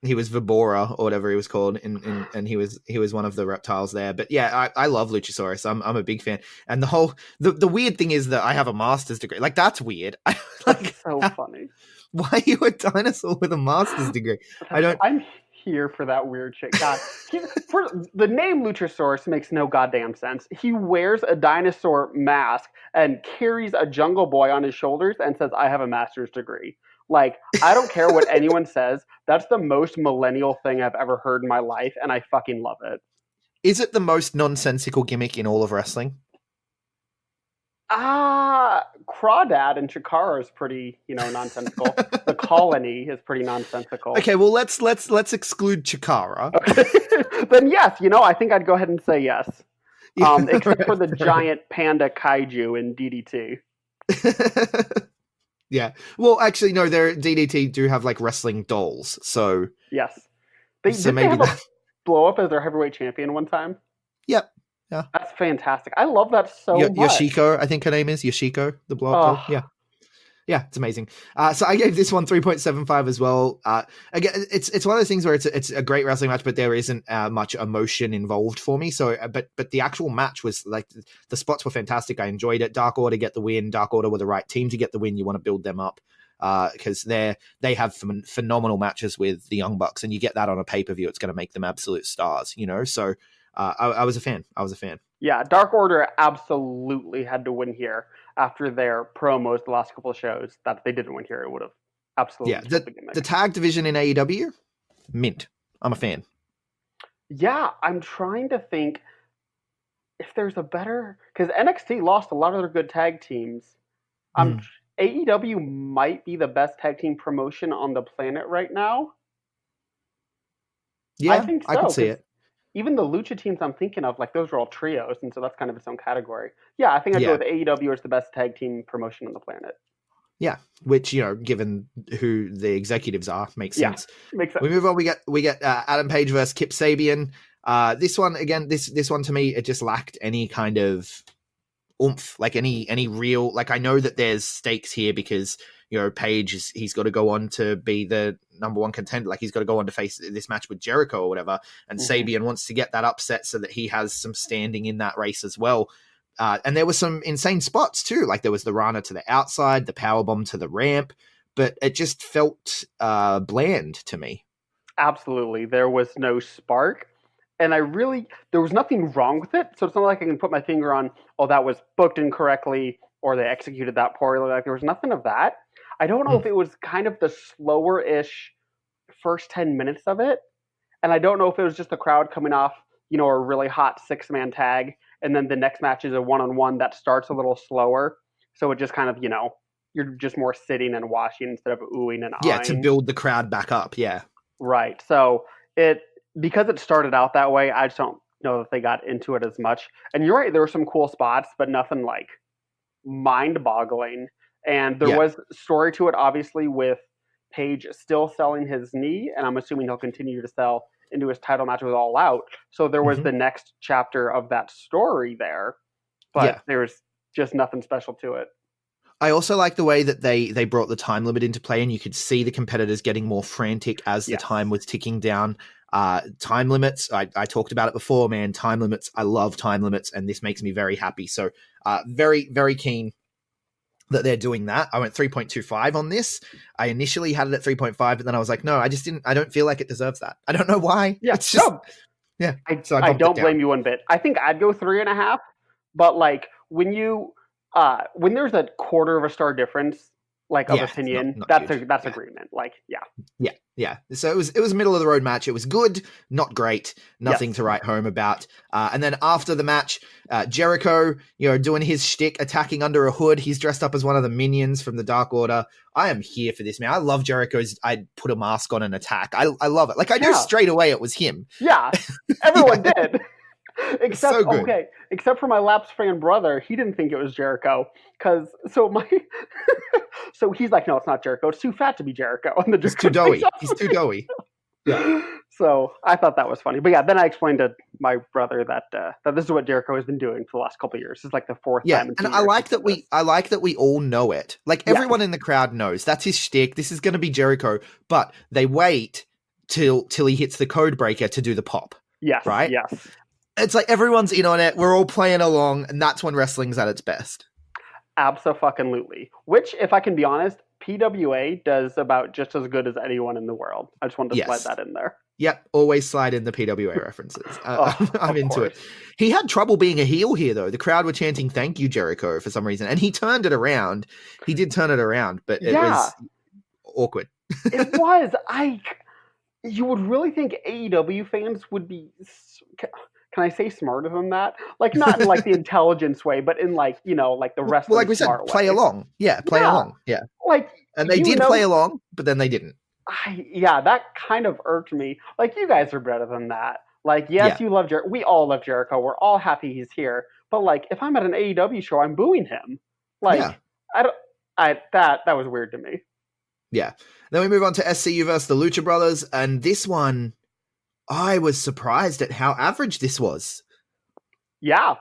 He was Vibora or whatever he was called, and he was one of the reptiles there. But yeah, I love Luchasaurus. I'm a big fan. And the weird thing is that I have a master's degree. Like, that's weird. That's so funny. Why are you a dinosaur with a master's degree? I'm here for that weird shit. God, for the name Luchasaurus makes no goddamn sense. He wears a dinosaur mask and carries a Jungle Boy on his shoulders and says, "I have a master's degree." Like, I don't care what anyone says. That's the most millennial thing I've ever heard in my life, and I fucking love it. Is it the most nonsensical gimmick in all of wrestling? Crawdad and Chikara is pretty, nonsensical. The Colony is pretty nonsensical. Okay, well let's exclude Chikara. Okay. Then yes, I think I'd go ahead and say yes. Yeah, Except for the giant panda kaiju in DDT. Yeah. Well, actually, no. Their DDT do have like wrestling dolls, so Yes, so maybe have a blow up as their heavyweight champion one time. Yep. Yeah. That's fantastic. I love that so much. Yoshiko, I think her name is Yoshiko, the blow up doll. Yeah. Yeah, it's amazing. So I gave this one 3.75 as well. Again, it's one of those things where it's a great wrestling match, but there isn't much emotion involved for me. So, but the actual match was like the spots were fantastic. I enjoyed it. Dark Order get the win. Dark Order were the right team to get the win. You want to build them up because they have phenomenal matches with the Young Bucks, and you get that on a pay-per-view. It's going to make them absolute stars, So I was a fan. Yeah, Dark Order absolutely had to win here after their promos the last couple of shows. That if they didn't win here, it would have absolutely. Yeah, the tag division in AEW, mint. I'm a fan. Yeah, I'm trying to think if there's a better, because NXT lost a lot of their good tag teams. AEW might be the best tag team promotion on the planet right now. Yeah, I think so, I can see it. Even the Lucha teams I'm thinking of, like those are all trios, and so that's kind of its own category. Yeah, I think I'd go with AEW as the best tag team promotion on the planet. Yeah, which given who the executives are, makes sense. Makes sense. We move on. We get Adam Page versus Kip Sabian. This one again. This one to me, it just lacked any kind of oomph, like any real. Like I know that there's stakes here because Page he's got to go on to be the number one contender. Like he's got to go on to face this match with Jericho or whatever. And Sabian wants to get that upset so that he has some standing in that race as well. And there were some insane spots too. Like there was the Rana to the outside, the powerbomb to the ramp, but it just felt bland to me. Absolutely. There was no spark. And there was nothing wrong with it. So it's not like I can put my finger on, that was booked incorrectly or they executed that poorly. Like there was nothing of that. I don't know if it was kind of the slower-ish first 10 minutes of it. And I don't know if it was just the crowd coming off, a really hot 6-man tag. And then the next match is a one-on-one that starts a little slower. So it just kind of, you're just more sitting and watching instead of oohing and eyeing. Yeah, to build the crowd back up. Yeah. Right. So because it started out that way, I just don't know that they got into it as much. And you're right, there were some cool spots, but nothing like mind-boggling. And there was story to it, obviously, with Page still selling his knee, and I'm assuming he'll continue to sell into his title match with All Out. So there was the next chapter of that story there, but there's just nothing special to it. I also like the way that they brought the time limit into play, and you could see the competitors getting more frantic as the time was ticking down. Time limits, I talked about it before, man. Time limits, I love time limits, and this makes me very happy. So very, very keen that they're doing that. I went 3.25 on this. I initially had it at 3.5, but then I was like, no, I don't feel like it deserves that. I don't know why. Yeah, it's just, I don't blame you one bit. I think I'd go 3.5, but like when there's a quarter of a star difference, like of opinion, not that's agreement. Like, yeah. So it was a middle of the road match. It was good, not great, nothing to write home about. And then after the match, Jericho, doing his shtick, attacking under a hood. He's dressed up as one of the minions from the Dark Order. I am here for this, man. I love Jericho's. I put a mask on and attack. I love it. Like I knew straight away it was him. Yeah, everyone did. Except so good. Except for my lapsed fan brother, he didn't think it was Jericho so he's like, no, it's not Jericho. It's too fat to be Jericho. And He's too doughy. He's too doughy. Yeah. So I thought that was funny. But yeah, then I explained to my brother that this is what Jericho has been doing for the last couple of years. It's like the fourth time. And I like that we all know it. Like everyone in the crowd knows that's his shtick. This is going to be Jericho, but they wait till he hits the code breaker to do the pop. Yes. Right. Yes. It's like everyone's in on it. We're all playing along, and that's when wrestling's at its best. Abso-fucking-lutely. Which, if I can be honest, PWA does about just as good as anyone in the world. I just wanted to slide that in there. Yep, always slide in the PWA references. I'm into it. He had trouble being a heel here, though. The crowd were chanting, "Thank you, Jericho," for some reason, and he turned it around. He did turn it around, but it was awkward. It was. You would really think AEW fans would be. Can I say smarter than that? Like not in like the intelligence way, but in like like the Well, wrestling like we said, smart play way. along. Yeah, play Yeah, along. Yeah, like and they did play along, but then they didn't. Yeah, that kind of irked me. Like you guys are better than that. Like yes, Yeah, you love Jericho. We all love Jericho. We're all happy he's here. But like if I'm at an AEW show, I'm booing him. yeah, Like I don't. That was weird to me. yeah. Then we move on to SCU versus the Lucha Brothers, and this one, I was surprised at how average this was. Yeah,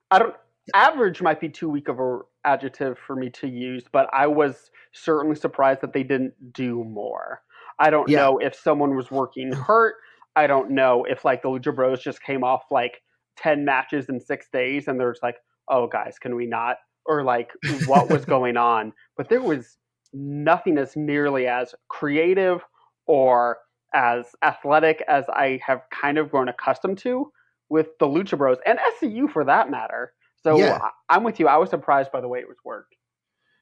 I don't. Average might be too weak of a adjective for me to use, but I was certainly surprised that they didn't do more. I don't Yeah, know if someone was working hurt. I don't know if like the Lucha Bros just came off like 10 matches in 6 days and they're just like, oh guys, can we not? Or like what was going on? But there was nothing as nearly as creative or as athletic as I have kind of grown accustomed to with the Lucha Bros and SCU for that matter. So yeah. I'm with you. I was surprised by the way it was worked.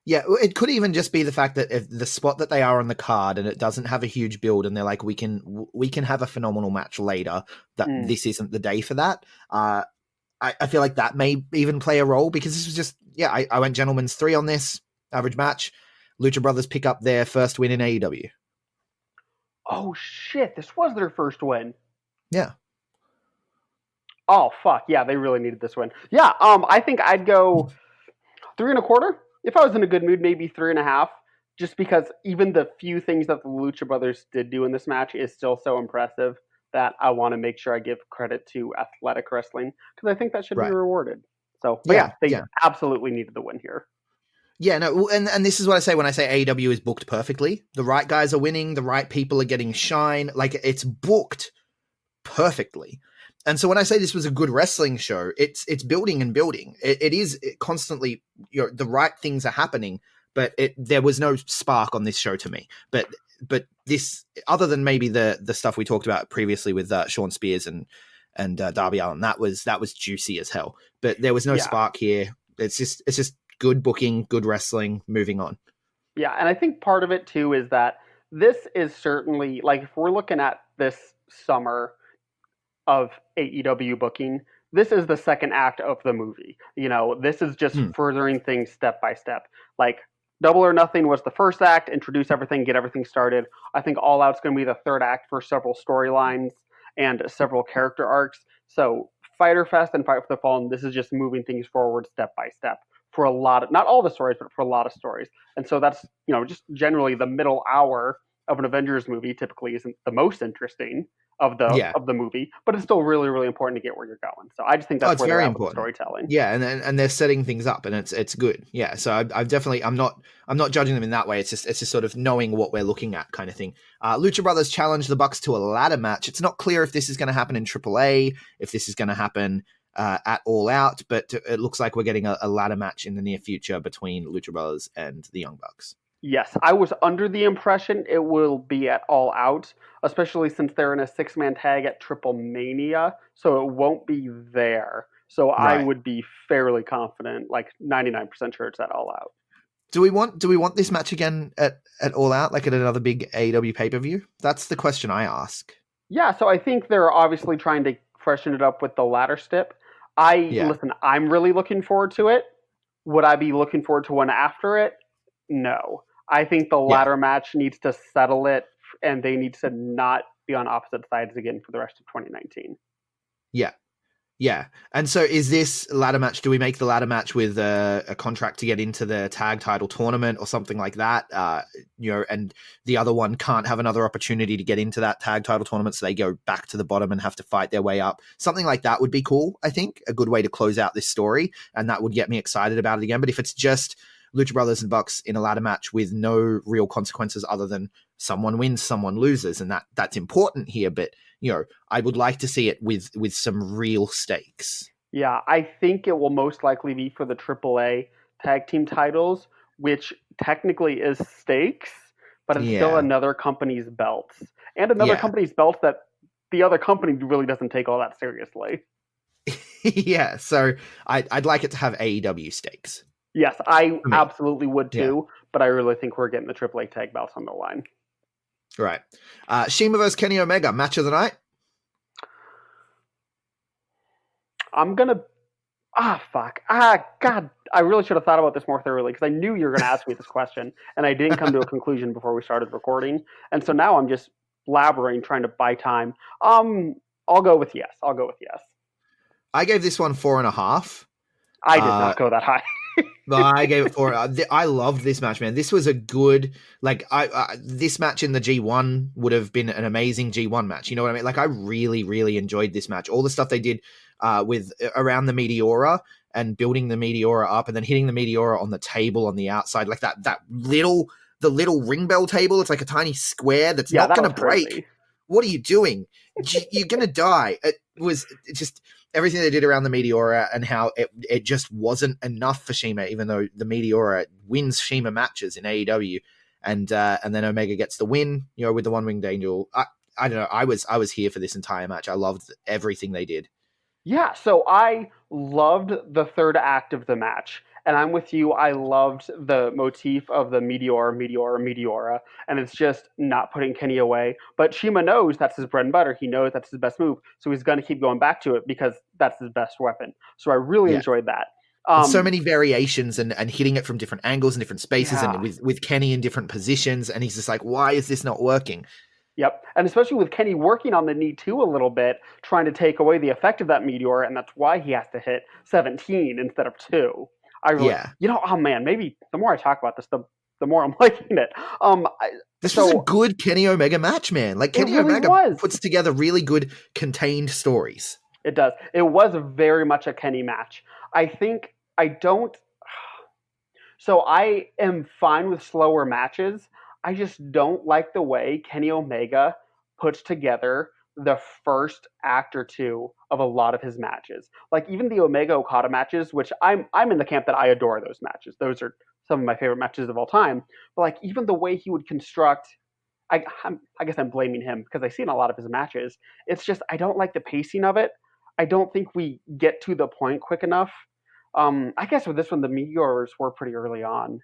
Yeah, it could even just be the fact that if the spot that they are on the card and it doesn't have a huge build, and they're like, we can have a phenomenal match later. That this isn't the day for that. I feel like that may even play a role because this was just I went gentleman's 3 on this average match. Lucha Brothers pick up their first win in AEW. Oh shit! This was their first win. Yeah. Oh fuck yeah! They really needed this win. Yeah. I think I'd go 3.25. If I was in a good mood, maybe 3.5. Just because even the few things that the Lucha Brothers did do in this match is still so impressive that I want to make sure I give credit to athletic wrestling because I think that should be Right. rewarded. So, but they yeah. absolutely needed the win here. Yeah, no, and this is what I say when I say AEW is booked perfectly. The right guys are winning, the right people are getting shine. Like, it's booked perfectly. And so when I say this was a good wrestling show, it's building and building. It is constantly, the right things are happening, but there was no spark on this show to me. But this, other than maybe the stuff we talked about previously with Sean Spears and Darby Allin, that was juicy as hell. But there was no spark here. It's just good booking, good wrestling, moving on. Yeah, and I think part of it too is that this is certainly, like, if we're looking at this summer of AEW booking, this is the second act of the movie. This is just furthering things step by step. Like, Double or Nothing was the first act, introduce everything, get everything started. I think All Out's going to be the third act for several storylines and several character arcs. So Fyter Fest and Fight for the Fallen, this is just moving things forward step by step for a lot of, not all the stories, but for a lot of stories. And so that's, just generally the middle hour of an Avengers movie typically isn't the most interesting of the movie, but it's still really, really important to get where you're going. So I just think that's where they're at with storytelling. Yeah, and they're setting things up, and it's good. Yeah, so I've definitely I'm not judging them in that way. It's just sort of knowing what we're looking at, kind of thing. Lucha Brothers challenge the Bucks to a ladder match. It's not clear if this is going to happen in AAA, if this is going to happen at All Out, but it looks like we're getting a ladder match in the near future between Lucha Brothers and the Young Bucks. Yes, I was under the impression it will be at All Out, especially since they're in a 6-man tag at Triple Mania, so it won't be there. So I would be fairly confident, like 99% sure it's at All Out. Do we want this match again at All Out, like at another big AEW pay-per-view? That's the question I ask. Yeah, so I think they're obviously trying to freshen it up with the ladder stip. Listen, I'm really looking forward to it. Would I be looking forward to one after it? No. I think the ladder match needs to settle it, and they need to not be on opposite sides again for the rest of 2019. Yeah. And so is this ladder match, do we make the ladder match with a contract to get into the tag title tournament or something like that? And the other one can't have another opportunity to get into that tag title tournament, so they go back to the bottom and have to fight their way up. Something like that would be cool, I think. A good way to close out this story, and that would get me excited about it again. But if it's just Lucha Brothers and Bucks in a ladder match with no real consequences other than someone wins, someone loses, and that's important here, but I would like to see it with some real stakes. Yeah, I think it will most likely be for the AAA tag team titles, which technically is stakes, but it's still another company's belts. And another company's belts that the other company really doesn't take all that seriously. Yeah, so I'd like it to have AEW stakes. Yes, I For me. absolutely would too, but I really think we're getting the AAA tag belts on the line. Right. Shima versus Kenny Omega, match of the night. I'm gonna. Fuck. God. I really should have thought about this more thoroughly because I knew you were going to ask me this question, and I didn't come to a conclusion before we started recording. And so now I'm just blabbering, trying to buy time. I'll go with yes. I gave this one 4.5. I did not go that high. No, I gave it 4. I loved this match, man. This was a good, this match in the G1 would have been an amazing G1 match. You know what I mean? Like, I really, really enjoyed this match. All the stuff they did with around the Meteora and building the Meteora up and then hitting the Meteora on the table on the outside, like the little ring bell table. It's like a tiny square that's not going to break. Crazy. What are you doing? You're going to die. It was just everything they did around the Meteora and how it just wasn't enough for Shima, even though the Meteora wins Shima matches in AEW, and then Omega gets the win, with the One-Winged Angel. I don't know. I was here for this entire match. I loved everything they did. Yeah, so I loved the third act of the match. And I'm with you. I loved the motif of the Meteora, and it's just not putting Kenny away. But Shima knows that's his bread and butter. He knows that's his best move, so he's going to keep going back to it because that's his best weapon. So I really enjoyed that. So many variations and hitting it from different angles and different spaces and with Kenny in different positions, and he's just like, why is this not working? Yep, and especially with Kenny working on the knee too a little bit, trying to take away the effect of that Meteor, and that's why he has to hit 17 instead of 2. Oh man, maybe the more I talk about this, the more I'm liking it. This was a good Kenny Omega match, man. Like Kenny Omega puts together really good contained stories. It does. It was very much a Kenny match. So I am fine with slower matches. I just don't like the way Kenny Omega puts together the first act or two of a lot of his matches. Like even the Omega Okada matches, which I'm in the camp that I adore those matches. Those are some of my favorite matches of all time. But like even the way he would construct, I guess I'm blaming him because I see in a lot of his matches. It's just I don't like the pacing of it. I don't think we get to the point quick enough. I guess with this one, the Meteors were pretty early on.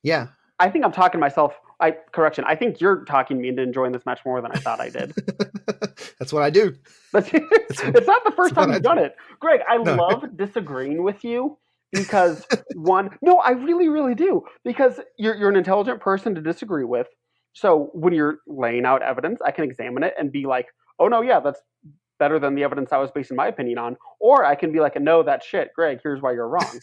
Yeah. I think I'm talking myself. I think you're talking me into enjoying this match more than I thought I did. That's what I do. It's not the first time you've done it. Greg, I love disagreeing with you because I really, really do. Because you're an intelligent person to disagree with. So when you're laying out evidence, I can examine it and be like, oh no, yeah, that's better than the evidence I was basing my opinion on. Or I can be like, no, that's shit, Greg, here's why you're wrong.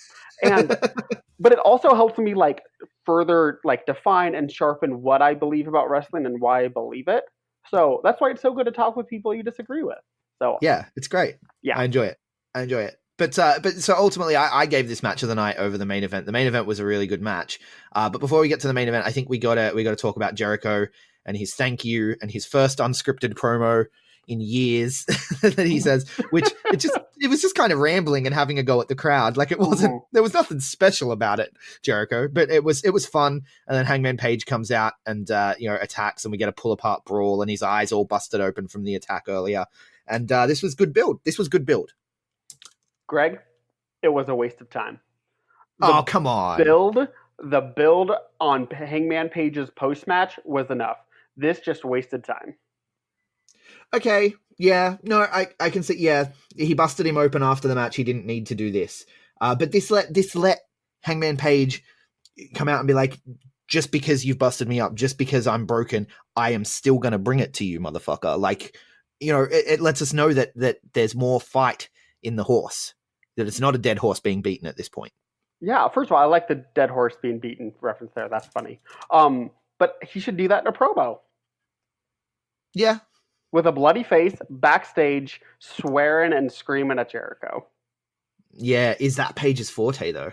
But it also helps me like further like define and sharpen what I believe about wrestling and why I believe it. So that's why it's so good to talk with people you disagree with. So yeah, it's great. Yeah, I enjoy it. But so ultimately, I gave this match of the night over the main event. The main event was a really good match. But before we get to the main event, I think we gotta talk about Jericho and his thank you and his first unscripted promo in years that he says, which it was just kind of rambling and having a go at the crowd. Like it wasn't, there was nothing special about it, Jericho, but it was fun. And then Hangman Page comes out and, attacks, and we get a pull apart brawl, and his eyes all busted open from the attack earlier. And this was good build. Greg, it was a waste of time. Come on. The build on Hangman Page's post match was enough. This just wasted time. Okay, yeah, no, I can see, yeah, he busted him open after the match. He didn't need to do this. But this let Hangman Page come out and be like, just because you've busted me up, just because I'm broken, I am still going to bring it to you, motherfucker. Like, it lets us know that there's more fight in the horse, that it's not a dead horse being beaten at this point. Yeah, first of all, I like the dead horse being beaten reference there. That's funny. But he should do that in a promo. Yeah. With a bloody face, backstage, swearing and screaming at Jericho. Yeah, is that Page's forte, though?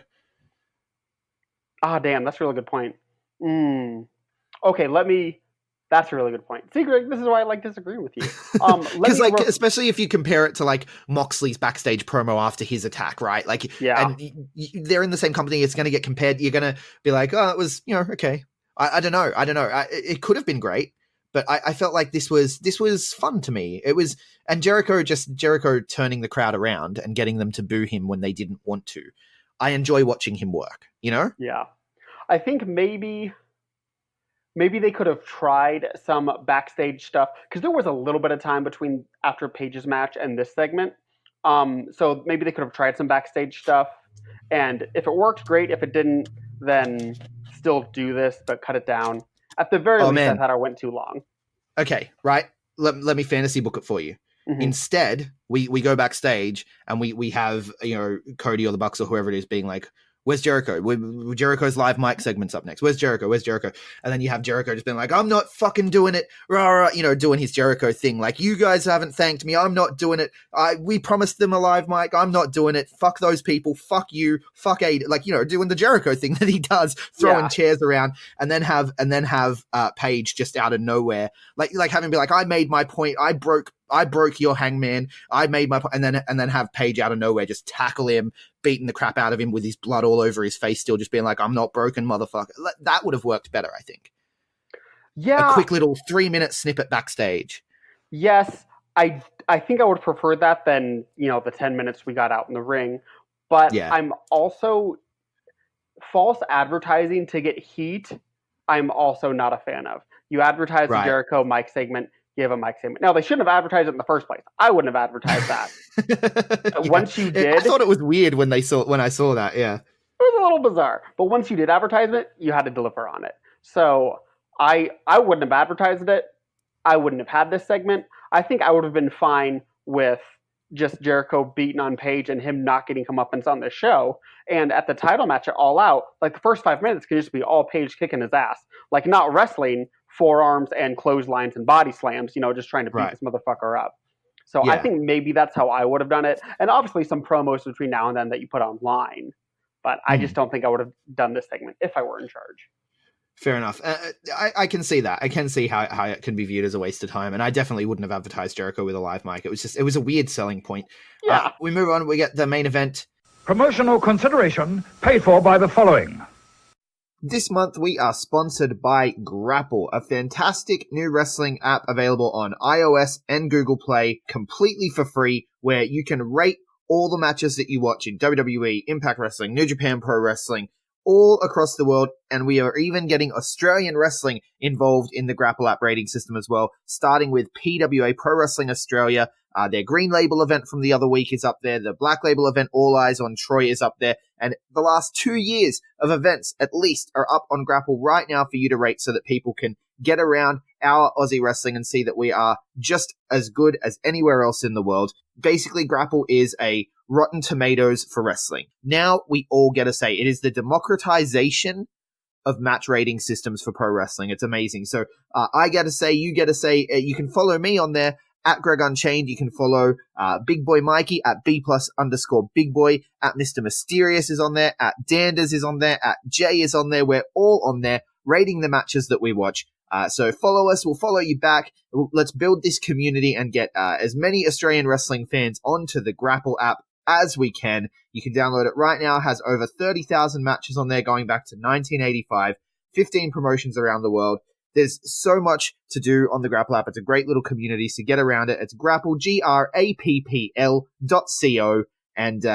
Damn, that's a really good point. Okay, that's a really good point. See, Greg, this is why I like disagreeing with you. Because, especially if you compare it to, like, Moxley's backstage promo after his attack, right? Like, yeah. And they're in the same company, it's going to get compared. You're going to be like, oh, it was, okay. I don't know. It could have been great. But I felt like this was fun to me. It was, and Jericho turning the crowd around and getting them to boo him when they didn't want to. I enjoy watching him work, you know? Yeah. I think maybe they could have tried some backstage stuff, because there was a little bit of time between after Paige's match and this segment. So maybe they could have tried some backstage stuff, and if it worked, great. If it didn't, then still do this, but cut it down. At the very least, man. I thought I went too long. Okay, right. Let me fantasy book it for you. Mhm. Instead, we go backstage and we have, you know, Cody or the Bucks or whoever it is being like, where's Jericho? Jericho's live mic segment's up next. Where's Jericho? Where's Jericho? And then you have Jericho just being like, I'm not fucking doing it. Rah, rah, you know, doing his Jericho thing. Like, you guys haven't thanked me. I'm not doing it. We promised them a live mic. I'm not doing it. Fuck those people. Fuck you. Fuck AEW. Like, you know, doing the Jericho thing that he does, throwing chairs around, and then have Paige just out of nowhere, like having be like, I made my point. I broke your Hangman. I made my point, and then have Paige out of nowhere just tackle him, beating the crap out of him with his blood all over his face, still just being like, I'm not broken, motherfucker. That would have worked better, I think. Yeah. A quick little 3-minute snippet backstage. Yes, I think I would prefer that than, you know, the 10 minutes we got out in the ring. But Yeah. I'm also false advertising to get heat. I'm also not a fan of. You advertise the Right. Jericho mic segment, give a mic segment. Now, they shouldn't have advertised it in the first place. I wouldn't have advertised that. Yeah. Once you did, I thought it was weird when I saw that. Yeah. it was a little bizarre. But once you did advertise it, you had to deliver on it. So I wouldn't have advertised it. I wouldn't have had this segment. I think I would have been fine with just Jericho beating on Paige and him not getting comeuppance on the show. And at the title match at All Out, like the first 5 minutes can just be all Paige kicking his ass. Like, not wrestling, forearms and clotheslines and body slams, you know, just trying to beat this motherfucker up. So I think maybe that's how I would have done it. And obviously some promos between now and then that you put online. But I just don't think I would have done this segment if I were in charge. Fair enough. I can see that. I can see how it can be viewed as a waste of time. And I definitely wouldn't have advertised Jericho with a live mic. It was a weird selling point. Yeah. We move on. We get the main event. Promotional consideration paid for by the following. This month, we are sponsored by Grapple, a fantastic new wrestling app available on iOS and Google Play, completely for free, where you can rate all the matches that you watch in WWE, Impact Wrestling, New Japan Pro Wrestling, all across the world, and we are even getting Australian wrestling involved in the Grapple app rating system as well, starting with PWA Pro Wrestling Australia. Their Green Label event from the other week is up there. The Black Label event, All Eyes on Troy, is up there. And the last 2 years of events, at least, are up on Grapple right now for you to rate so that people can get around our Aussie wrestling and see that we are just as good as anywhere else in the world. Basically, Grapple is a Rotten Tomatoes for wrestling. Now we all get a say. It is the democratization of match rating systems for pro wrestling. It's amazing. So I get a say, you get a say. You can follow me on there at Greg Unchained. You can follow Big Boy Mikey at B+_Big Boy, at Mr. Mysterious is on there, at Danders is on there, at Jay is on there. We're all on there rating the matches that we watch. So follow us. We'll follow you back. Let's build this community and get as many Australian wrestling fans onto the Grapple app as we can. You can download it right now. It has over 30,000 matches on there going back to 1985, 15 promotions around the world. There's so much to do on the Grapple app. It's a great little community, so get around it. It's Grapple, GRAPPL.co, and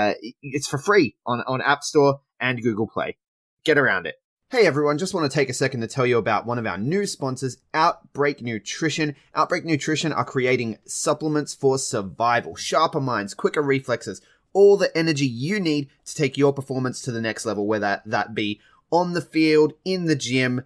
it's for free on App Store and Google Play. Get around it. Hey everyone, just want to take a second to tell you about one of our new sponsors, Outbreak Nutrition. Outbreak Nutrition are creating supplements for survival, sharper minds, quicker reflexes, all the energy you need to take your performance to the next level, whether that be on the field, in the gym,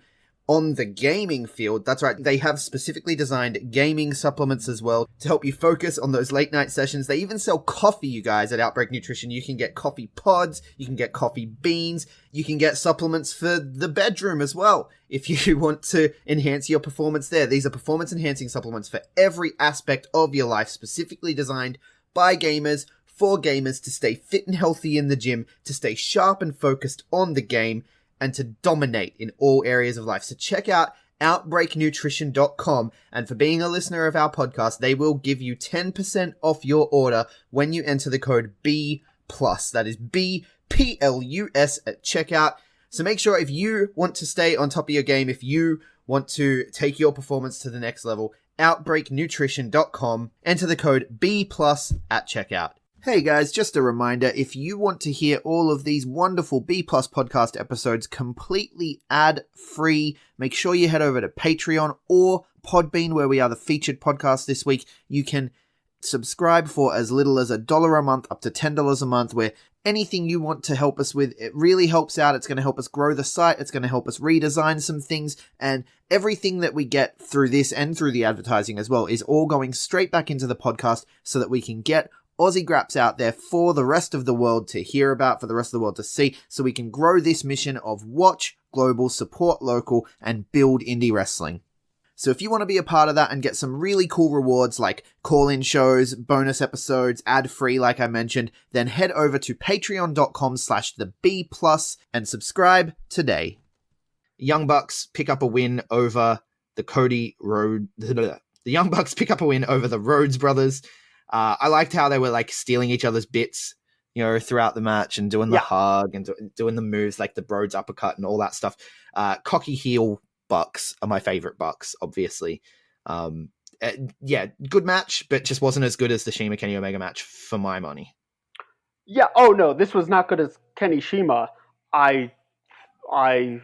on the gaming field. That's right, they have specifically designed gaming supplements as well to help you focus on those late night sessions. They even sell coffee, you guys, at Outbreak Nutrition. You can get coffee pods, you can get coffee beans, you can get supplements for the bedroom as well if you want to enhance your performance there. These are performance enhancing supplements for every aspect of your life, specifically designed by gamers, for gamers, to stay fit and healthy in the gym, to stay sharp and focused on the game, and to dominate in all areas of life. So check out OutbreakNutrition.com, and for being a listener of our podcast, they will give you 10% off your order when you enter the code B+. That is BPLUS at checkout. So make sure, if you want to stay on top of your game, if you want to take your performance to the next level, OutbreakNutrition.com, enter the code B+ at checkout. Hey guys, just a reminder, if you want to hear all of these wonderful B Plus podcast episodes completely ad-free, make sure you head over to Patreon or Podbean, where we are the featured podcast this week. You can subscribe for as little as $1 a month up to $10 a month, where anything you want to help us with, it really helps out. It's going to help us grow the site. It's going to help us redesign some things, and everything that we get through this and through the advertising as well is all going straight back into the podcast so that we can get Aussie Graps out there for the rest of the world to hear about, for the rest of the world to see, so we can grow this mission of watch global, support local, and build indie wrestling. So if you want to be a part of that and get some really cool rewards like call-in shows, bonus episodes, ad-free like I mentioned, then head over to patreon.com/theb+ and subscribe today. Young Bucks pick up a win over the Young Bucks pick up a win over the Rhodes brothers. I liked how they were like stealing each other's bits, you know, throughout the match and doing the hug and doing the moves like the Rhodes uppercut and all that stuff. Cocky heel Bucks are my favorite Bucks, obviously. Yeah, good match, but just wasn't as good as the Shima Kenny Omega match for my money. Yeah. Oh no, this was not good as Kenny Shima. Greg, I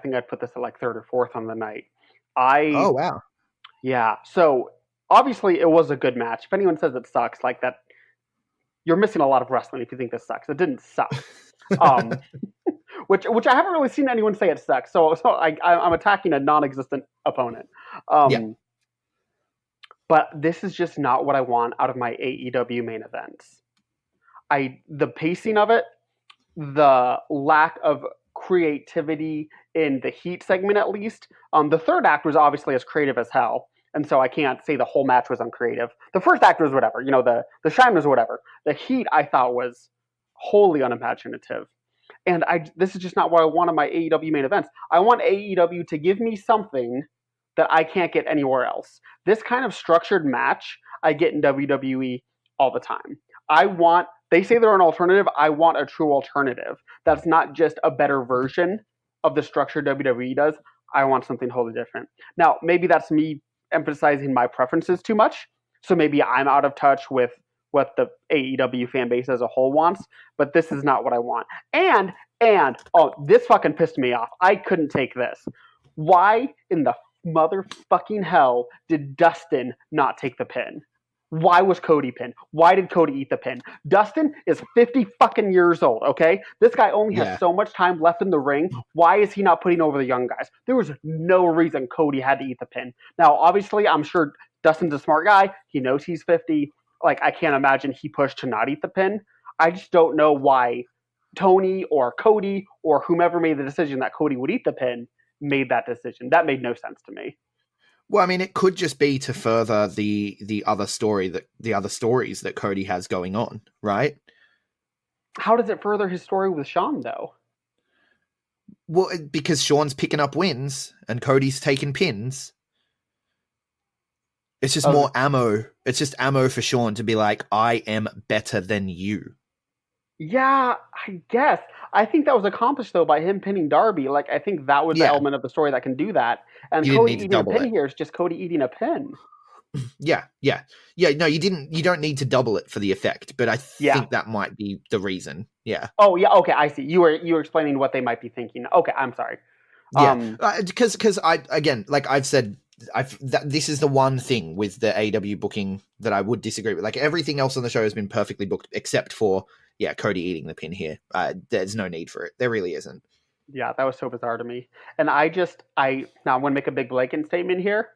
think I'd put this at like third or fourth on the night. Oh wow. Yeah. So obviously it was a good match. If anyone says it sucks, like that, you're missing a lot of wrestling if you think this sucks. It didn't suck. Which I haven't really seen anyone say it sucks. So I'm attacking a non-existent opponent. But this is just not what I want out of my AEW main events. The pacing of it, the lack of creativity in the Heat segment at least. The third act was obviously as creative as hell. And so I can't say the whole match was uncreative. The first act was whatever, the Shine was whatever. The Heat I thought was wholly unimaginative. And this is just not what I want in my AEW main events. I want AEW to give me something that I can't get anywhere else. This kind of structured match I get in WWE all the time. They say they're an alternative. I want a true alternative. That's not just a better version of the structure WWE does. I want something totally different. Now, maybe that's me emphasizing my preferences too much. So maybe I'm out of touch with what the AEW fan base as a whole wants, but this is not what I want. And this fucking pissed me off. I couldn't take this. Why in the motherfucking hell did Dustin not take the pin? Why was Cody pinned? Why did Cody eat the pin? Dustin is 50 fucking years old, okay? This guy only has so much time left in the ring. Why is he not putting over the young guys? There was no reason Cody had to eat the pin. Now, obviously, I'm sure Dustin's a smart guy. He knows he's 50. Like, I can't imagine he pushed to not eat the pin. I just don't know why Tony or Cody or whomever made the decision that Cody would eat the pin made that decision. That made no sense to me. Well, I mean, it could just be to further the other stories that Cody has going on, right? How does it further his story with Shawn, though? Well, because Shawn's picking up wins and Cody's taking pins. It's just more ammo. It's just ammo for Shawn to be like, I am better than you. Yeah, I guess. I think that was accomplished, though, by him pinning Darby. Like, I think that was the element of the story that can do that. And Cody eating a pin here is just Cody eating a pin. Yeah. No, you don't need to double it for the effect, but I think that might be the reason. Yeah. Oh, yeah. Okay, I see. You were explaining what they might be thinking. Okay, I'm sorry. Yeah. Because I've said, this is the one thing with the AEW booking that I would disagree with. Like, everything else on the show has been perfectly booked except for Cody eating the pin here. There's no need for it. There really isn't. Yeah, that was so bizarre to me. And now I'm going to make a big blanket statement here.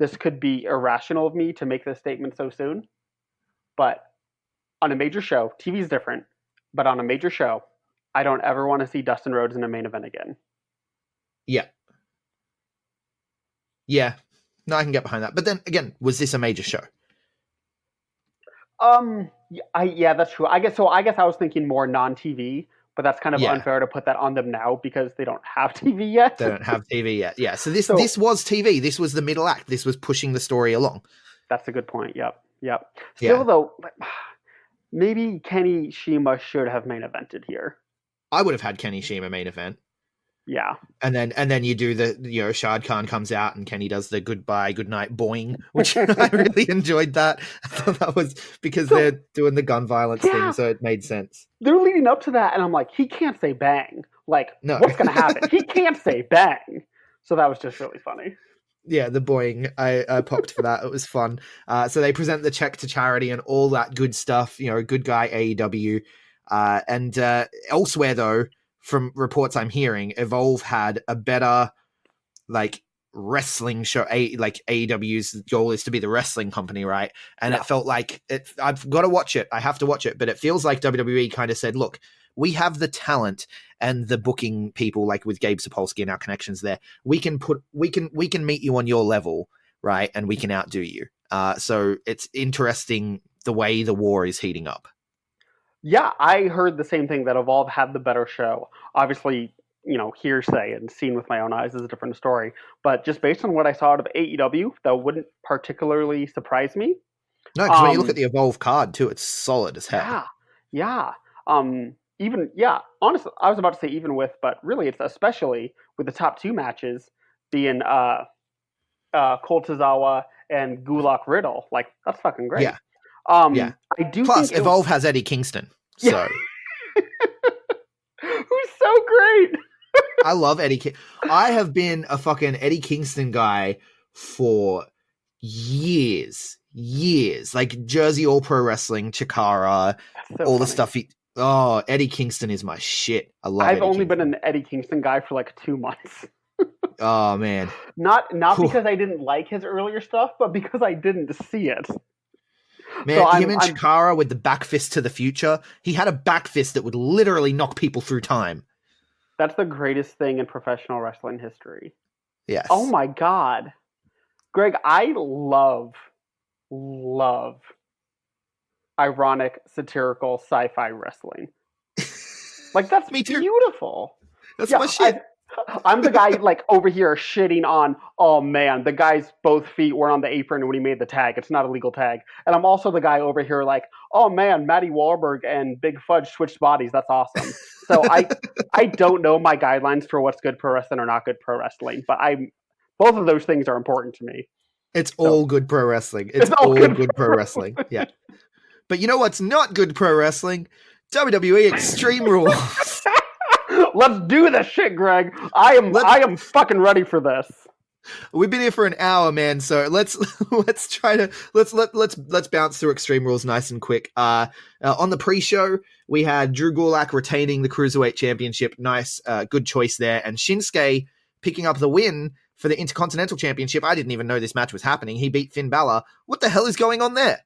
This could be irrational of me to make this statement so soon. But on a major show, TV is different, but on a major show, I don't ever want to see Dustin Rhodes in a main event again. Yeah. Yeah. No, I can get behind that. But then again, was this a major show? Yeah, that's true. I guess I was thinking more non-TV, but that's kind of unfair to put that on them now because they don't have TV yet. They don't have TV yet. Yeah. So this was TV. This was the middle act. This was pushing the story along. That's a good point. Yep. Still though, maybe Kenny Shima should have main evented here. I would have had Kenny Shima main event. Yeah. And then you do the, Shad Khan comes out and Kenny does the goodbye, good night, boing, which I really enjoyed that. I thought that was because they're doing the gun violence thing, so it made sense. They're leading up to that, and I'm like, he can't say bang. Like, No. what's going to happen? He can't say bang. So that was just really funny. Yeah, the boing. I popped for that. It was fun. So they present the check to charity and all that good stuff. Good guy AEW. And elsewhere, though, from reports I'm hearing, Evolve had a better, wrestling show. AEW's goal is to be the wrestling company, right? And it felt like I've got to watch it. I have to watch it. But it feels like WWE kind of said, look, we have the talent and the booking people, like with Gabe Sapolsky and our connections there. We can meet you on your level, right? And we can outdo you. So it's interesting the way the war is heating up. Yeah, I heard the same thing, that Evolve had the better show. Obviously, hearsay and seen with my own eyes is a different story. But just based on what I saw out of AEW, that wouldn't particularly surprise me. No, because when you look at the Evolve card too, it's solid as hell. Yeah. Honestly, I was about to say even with, but really it's especially with the top two matches being Cole Tozawa and Gulak Riddle. Like, that's fucking great. Yeah. I do. Plus, Evolve has Eddie Kingston, so who's so great. I love Eddie. I have been a fucking Eddie Kingston guy for years. Like Jersey All Pro Wrestling, Chikara, all the stuff. Eddie Kingston is my shit. I love. I've only been an Eddie Kingston guy for like 2 months. Oh man, not because I didn't like his earlier stuff, but because I didn't see it. Man, so him and Chikara with the back fist to the future. He had a back fist that would literally knock people through time. That's the greatest thing in professional wrestling history. Yes. Oh my God. Greg, I love ironic, satirical sci-fi wrestling. Like, that's Me too. Beautiful. That's my shit. I'm the guy over here shitting on, oh man, the guy's both feet were on the apron when he made the tag. It's not a legal tag. And I'm also the guy over here like, oh man, Matty Wahlberg and Big Fudge switched bodies. That's awesome. So I don't know my guidelines for what's good pro wrestling or not good pro wrestling, but both of those things are important to me. It's all good pro wrestling. It's all good pro wrestling. Yeah. But you know what's not good pro wrestling? WWE Extreme Rules. Let's do this shit, Greg. I am fucking ready for this. We've been here for an hour, man. So let's bounce through Extreme Rules nice and quick. On the pre-show, we had Drew Gulak retaining the Cruiserweight Championship. Nice, good choice there. And Shinsuke picking up the win for the Intercontinental Championship. I didn't even know this match was happening. He beat Finn Balor. What the hell is going on there?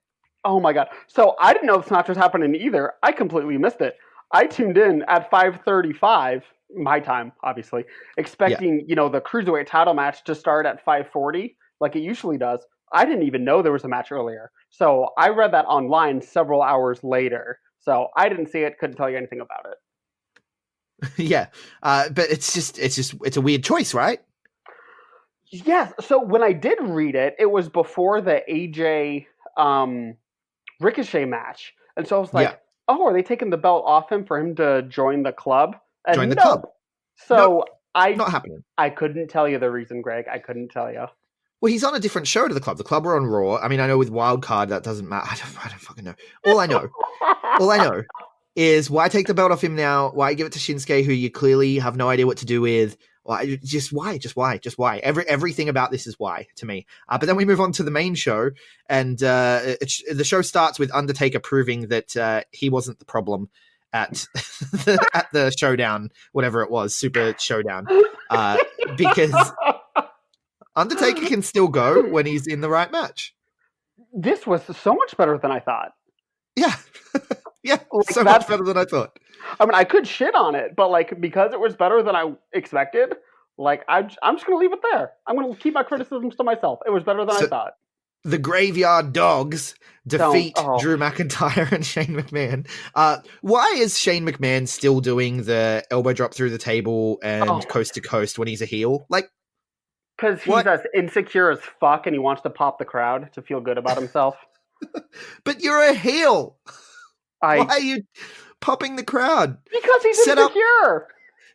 Oh my God. So I didn't know this match was happening either. I completely missed it. I tuned in at 5:35, my time, obviously, expecting, the Cruiserweight title match to start at 5:40, like it usually does. I didn't even know there was a match earlier. So I read that online several hours later. So I didn't see it, couldn't tell you anything about it. Yeah. But it's a weird choice, right? Yes. So when I did read it, it was before the AJ Ricochet match. And so I was like, oh, are they taking the belt off him for him to join the club? And join the club. So not happening. I couldn't tell you the reason, Greg. I couldn't tell you. Well, he's on a different show to the club. The club were on Raw. I mean, I know with Wildcard that doesn't matter. I don't fucking know. All I know is why take the belt off him now? Why give it to Shinsuke, who you clearly have no idea what to do with? Why? Just why? Everything about this is why to me. But then we move on to the main show, and the show starts with Undertaker proving that he wasn't the problem at the showdown, whatever it was, Super Showdown, because Undertaker can still go when he's in the right match. This was so much better than I thought. Yeah, yeah, so much better than I thought. I mean, I could shit on it, but because it was better than I expected, I'm just gonna leave it there. I'm gonna keep my criticisms to myself. It was better than I thought. The Graveyard Dogs defeat Drew McIntyre and Shane McMahon. Why is Shane McMahon still doing the elbow drop through the table and coast to coast when he's a heel? Because he's as insecure as fuck and he wants to pop the crowd to feel good about himself. But you're a heel. Why are you popping the crowd? Because he's insecure.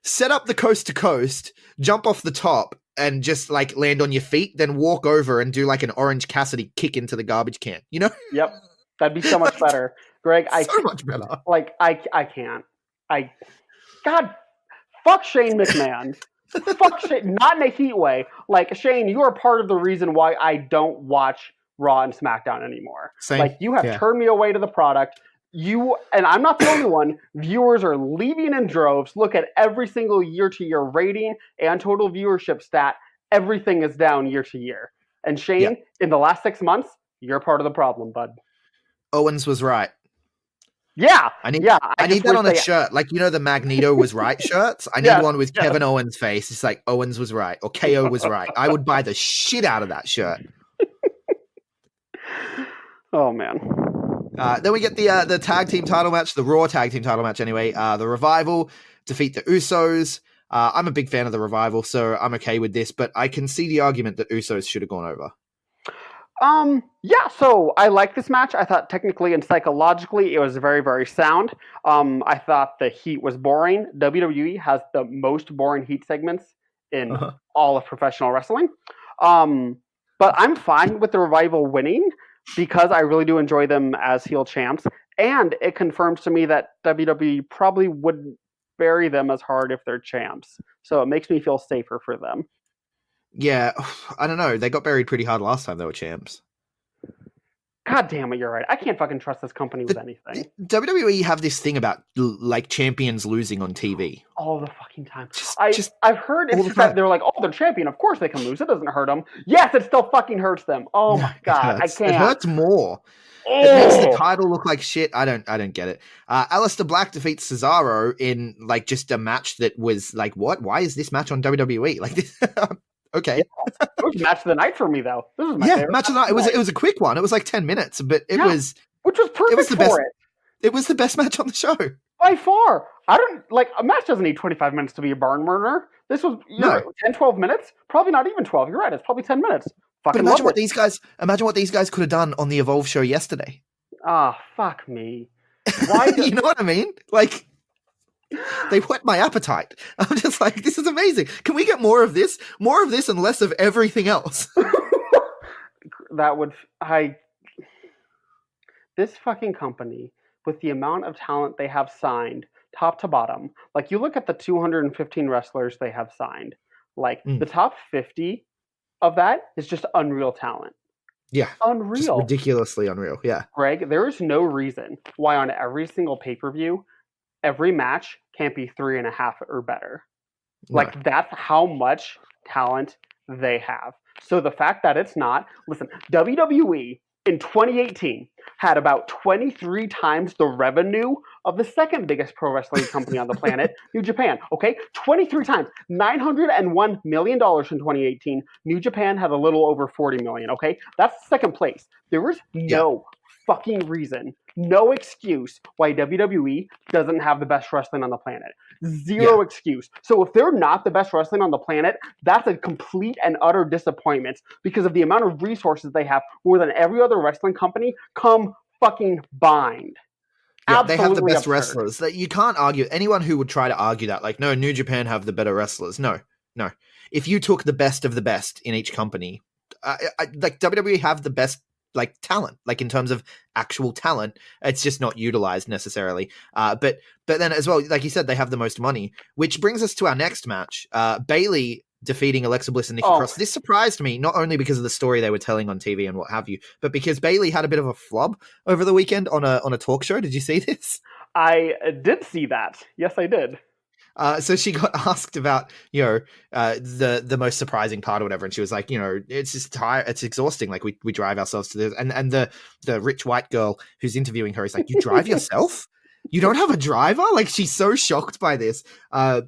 set up the coast to coast, jump off the top, and just like land on your feet, then walk over and do like an Orange Cassidy kick into the garbage can. You know? Yep. That'd be so much better. Greg, So much better. Like, I can't. God, fuck Shane McMahon. Fuck Shane. Not in a heat way. Like, Shane, you are part of the reason why I don't watch Raw and SmackDown anymore. Same. Like, you have turned me away to the product. And I'm not the only one. Viewers are leaving in droves. Look at every single year-to-year rating and total viewership stat. Everything is down year to year. And Shane, in the last 6 months, you're part of the problem, bud. Owens was right. Yeah. I need that on a shirt. Like, you know, the Magneto was right shirts? I need one with Kevin Owens' face. It's like, Owens was right, or KO was right. I would buy the shit out of that shirt. Oh, man. Then we get the tag team title match, the Raw tag team title match anyway. The Revival defeat the Usos. I'm a big fan of the Revival, so I'm okay with this, but I can see the argument that Usos should have gone over. Yeah, so I like this match. I thought technically and psychologically it was very, very sound. I thought the heat was boring. WWE has the most boring heat segments in all of professional wrestling. But I'm fine with the Revival winning because I really do enjoy them as heel champs. And it confirms to me that WWE probably wouldn't bury them as hard if they're champs. So it makes me feel safer for them. Yeah, I don't know. They got buried pretty hard last time they were champs. God damn it, you're right. I can't fucking trust this company with anything. WWE have this thing about like champions losing on TV all the fucking time. Just I've heard it's that they're like, oh, they're champion. Of course they can lose. It doesn't hurt them. Yes, it still fucking hurts them. Oh my god, I can't. It hurts more. It makes the title look like shit. I don't get it. Aleister Black defeats Cesaro in like just a match that was like, what? Why is this match on WWE? Like this. Okay. Yeah. It was match of the night for me, though. This was my favorite match of the night. It was a quick one. It was like 10 minutes, but it was which was perfect. It was the best. It was the best match on the show by far. I don't like a match doesn't need 25 minutes to be a barn burner. This was 10, 12 minutes. Probably not even 12. You're right. It's probably 10 minutes. Fucking but imagine what these guys could have done on the Evolve show yesterday. Ah, fuck me. Why? You know what I mean? Like. They whet my appetite. I'm just like, this is amazing. Can we get more of this? More of this and less of everything else. This fucking company, with the amount of talent they have signed, top to bottom, like you look at the 215 wrestlers they have signed, like the top 50 of that is just unreal talent. Yeah. Unreal. Just ridiculously unreal. Yeah. Greg, there is no reason why on every single pay-per-view, every match can't be 3.5 or better. No. Like, that's how much talent they have. So the fact that it's not... Listen, WWE in 2018 had about 23 times the revenue of the second biggest pro wrestling company on the planet, New Japan. Okay? 23 times. $901 million in 2018. New Japan had a little over 40 million. Okay? That's second place. There is no fucking reason, no excuse why WWE doesn't have the best wrestling on the planet. Zero excuse. So if they're not the best wrestling on the planet, that's a complete and utter disappointment because of the amount of resources they have more than every other wrestling company come fucking bind. Yeah, they have the best wrestlers. You can't argue. Anyone who would try to argue that, like, no, New Japan have the better wrestlers. No. If you took the best of the best in each company, like WWE have the best like talent, like in terms of actual talent, it's just not utilized necessarily. But then as well, like you said, they have the most money, which brings us to our next match. Bayley defeating Alexa Bliss and Nikki Cross. This surprised me, not only because of the story they were telling on TV and what have you, but because Bayley had a bit of a flub over the weekend on a talk show. Did you see this? I did see that. Yes, I did. So she got asked about, the most surprising part or whatever, and she was like, it's just tired, it's exhausting. Like we drive ourselves to this, and the rich white girl who's interviewing her is like, you drive yourself? You don't have a driver? Like, she's so shocked by this.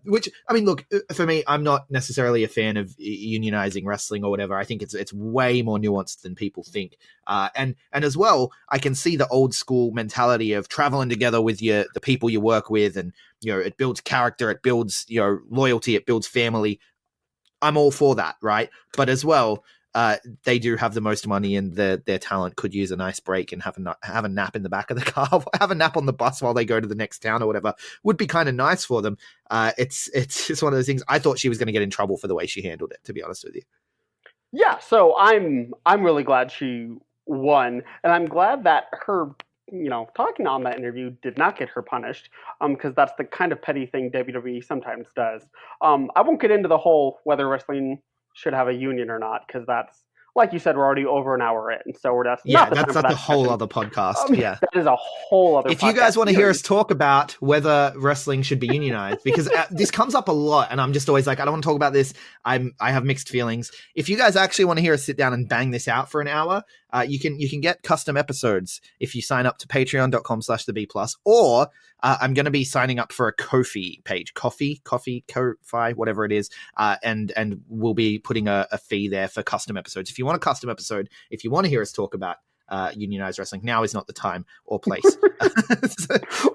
Which, I mean, look, for me, I'm not necessarily a fan of unionizing wrestling or whatever. I think it's way more nuanced than people think. And as well, I can see the old school mentality of traveling together with the people you work with, and it builds character, it builds loyalty, it builds family. I'm all for that, right? But as well, they do have the most money, and their talent could use a nice break and have a nap in the back of the car, have a nap on the bus while they go to the next town or whatever, would be kind of nice for them. It's just one of those things. I thought she was going to get in trouble for the way she handled it, to be honest with you. Yeah, so I'm really glad she won, and I'm glad that her, talking on that interview did not get her punished, because that's the kind of petty thing WWE sometimes does. I won't get into the whole whether wrestling should have a union or not, because that's, like you said, we're already over an hour in, so we're just that's not the whole other podcast. That is a whole other. If you guys want to hear us talk about whether wrestling should be unionized, because this comes up a lot, and I'm just always like, I don't want to talk about this. I have mixed feelings. If you guys actually want to hear us sit down and bang this out for an hour, you can get custom episodes if you sign up to patreon.com/theb+, or I'm going to be signing up for a Ko-fi page, Ko-fi, whatever it is, and we'll be putting a fee there for custom episodes. If you want a custom episode, if you want to hear us talk about unionized wrestling, now is not the time or place.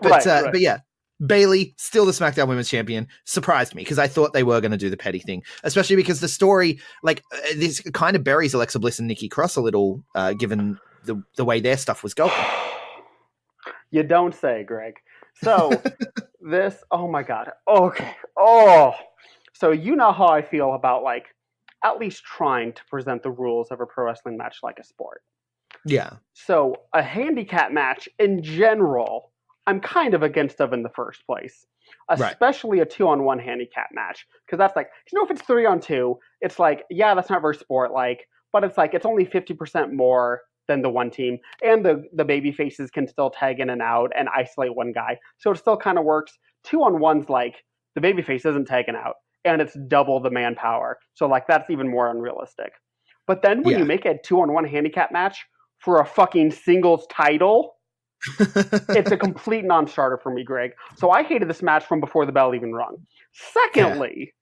But yeah, Bayley, still the SmackDown Women's Champion, surprised me because I thought they were going to do the petty thing, especially because the story, this kind of buries Alexa Bliss and Nikki Cross a little, given the way their stuff was going. You don't say, Greg. So oh my God. Okay. Oh, so you know how I feel about at least trying to present the rules of a pro wrestling match like a sport. Yeah. So a handicap match in general, I'm kind of against in the first place, especially a 2-on-1 handicap match, because that's if it's 3-on-2, it's that's not very sport but it's only 50% more than the one team, and the baby faces can still tag in and out and isolate one guy, so it still kind of works. 2-on-1's the baby face isn't taken out, and it's double the manpower, so that's even more unrealistic. But then when you make a 2-on-1 handicap match for a fucking singles title, it's a complete non-starter for me, Greg. So I hated this match from before the bell even rung. Secondly,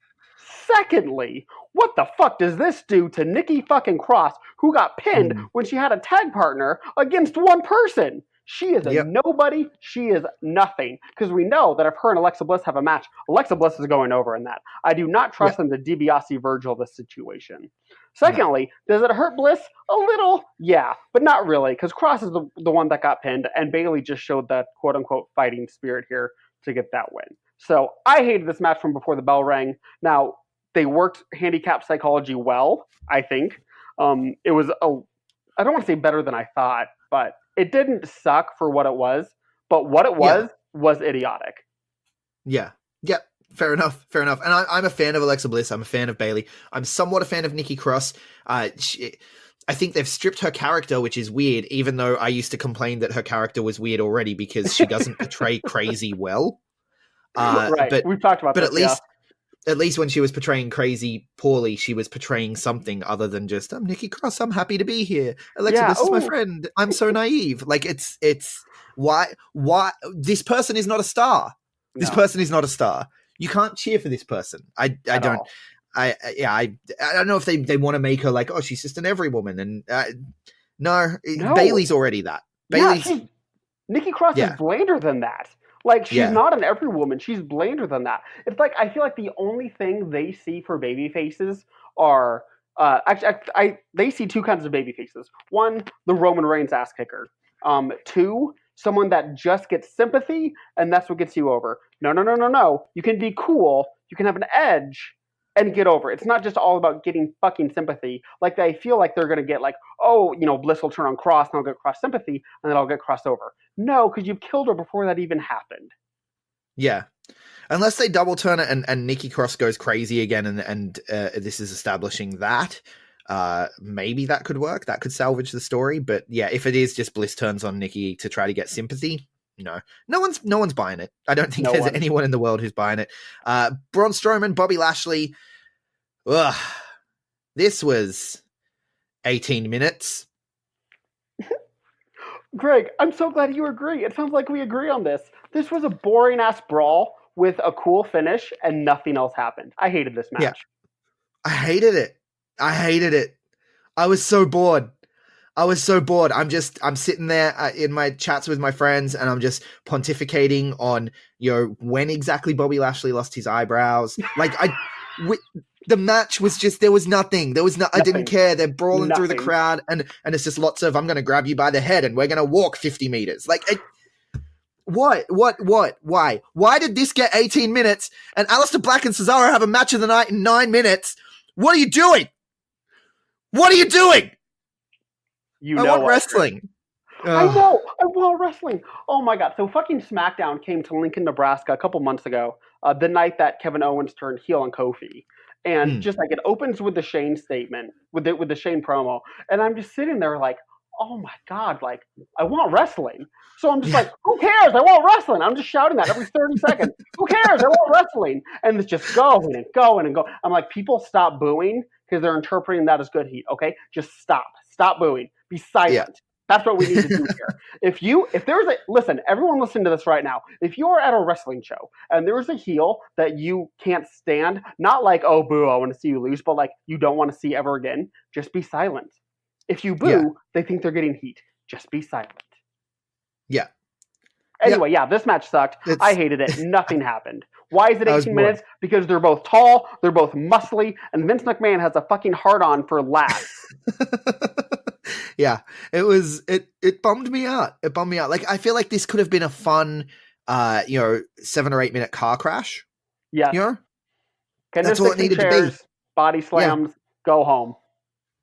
what the fuck does this do to Nikki fucking Cross, who got pinned when she had a tag partner against one person? She is a nobody. She is nothing. Because we know that if her and Alexa Bliss have a match, Alexa Bliss is going over in that. I do not trust them to DiBiase Virgil this situation. Secondly, does it hurt Bliss? A little, yeah, but not really, because Cross is the one that got pinned, and Bayley just showed that quote-unquote fighting spirit here to get that win. So I hated this match from before the bell rang. Now, they worked handicap psychology well, I think. It was, I don't want to say better than I thought, but it didn't suck for what it was, but what it was idiotic. Yeah. Yep. Fair enough. And I'm a fan of Alexa Bliss. I'm a fan of Bayley. I'm somewhat a fan of Nikki Cross. I think they've stripped her character, which is weird, even though I used to complain that her character was weird already because she doesn't portray crazy well. But we've talked about but this, at least when she was portraying crazy poorly, she was portraying something other than just, I'm Nikki Cross, I'm happy to be here. Alexa Bliss is my friend. I'm so naive. It's why this person is not a star. No. This person is not a star. You can't cheer for this person. I don't know if they want to make her she's just an every woman. And no, Bayley's already that. Nikki Cross is blander than that. She's not an every woman. She's blander than that. It's I feel like the only thing they see for baby faces are they see two kinds of baby faces. One, the Roman Reigns ass kicker. Two, someone that just gets sympathy, and that's what gets you over. No. You can be cool. You can have an edge and get over. It's not just all about getting fucking sympathy. They feel like they're going to get Bliss will turn on Cross and I'll get Cross sympathy and then I'll get Cross over. No, because you've killed her before that even happened. Yeah. Unless they double turn it and Nikki Cross goes crazy again and this is establishing that, maybe that could work. That could salvage the story. But yeah, if it is just Bliss turns on Nikki to try to get sympathy, no one's buying it. I don't think there's anyone in the world who's buying it. Braun Strowman, Bobby Lashley. Ugh. This was 18 minutes. Greg, I'm so glad you agree. It sounds like we agree on this. This was a boring ass brawl with a cool finish and nothing else happened. I hated this match. Yeah. I hated it. I was so bored. I'm sitting there in my chats with my friends and I'm just pontificating on, when exactly Bobby Lashley lost his eyebrows. The match was just, there was nothing. There was no, I didn't care. They're brawling through the Nothing. crowd, and it's just lots of, I'm going to grab you by the head and we're going to walk 50 meters. Like, what? Why? Why did this get 18 minutes and Aleister Black and Cesaro have a match of the night in 9 minutes? What are you doing? What are you doing? I want wrestling. I know. I want wrestling. Oh my god. So fucking SmackDown came to Lincoln, Nebraska a couple months ago, the night that Kevin Owens turned heel on Kofi. And just like it opens with the Shane statement, with the Shane promo. And I'm just sitting there like, oh my god, like I want wrestling. So I'm just like, who cares? I want wrestling. I'm just shouting that every 30 seconds. Who cares? I want wrestling. And it's just going and going and going. I'm like, people stop booing because they're interpreting that as good heat. Okay, just stop. Stop booing. Be silent. Yeah. That's what we need to do here. If there's listen, everyone listen to this right now. If you are at a wrestling show and there's a heel that you can't stand, not like, oh, boo, I want to see you lose, but like you don't want to see ever again, just be silent. If you boo, they think they're getting heat. Just be silent. Yeah. Anyway, this match sucked. I hated it. Nothing happened. Why is it 18 minutes? Because they're both tall, they're both muscly, and Vince McMahon has a fucking hard-on for laughs. Yeah, it bummed me out. It bummed me out. Like, I feel like this could have been a fun, 7 or 8 minute car crash. Yeah. You know? That's all it needed to be. Body slams, go home.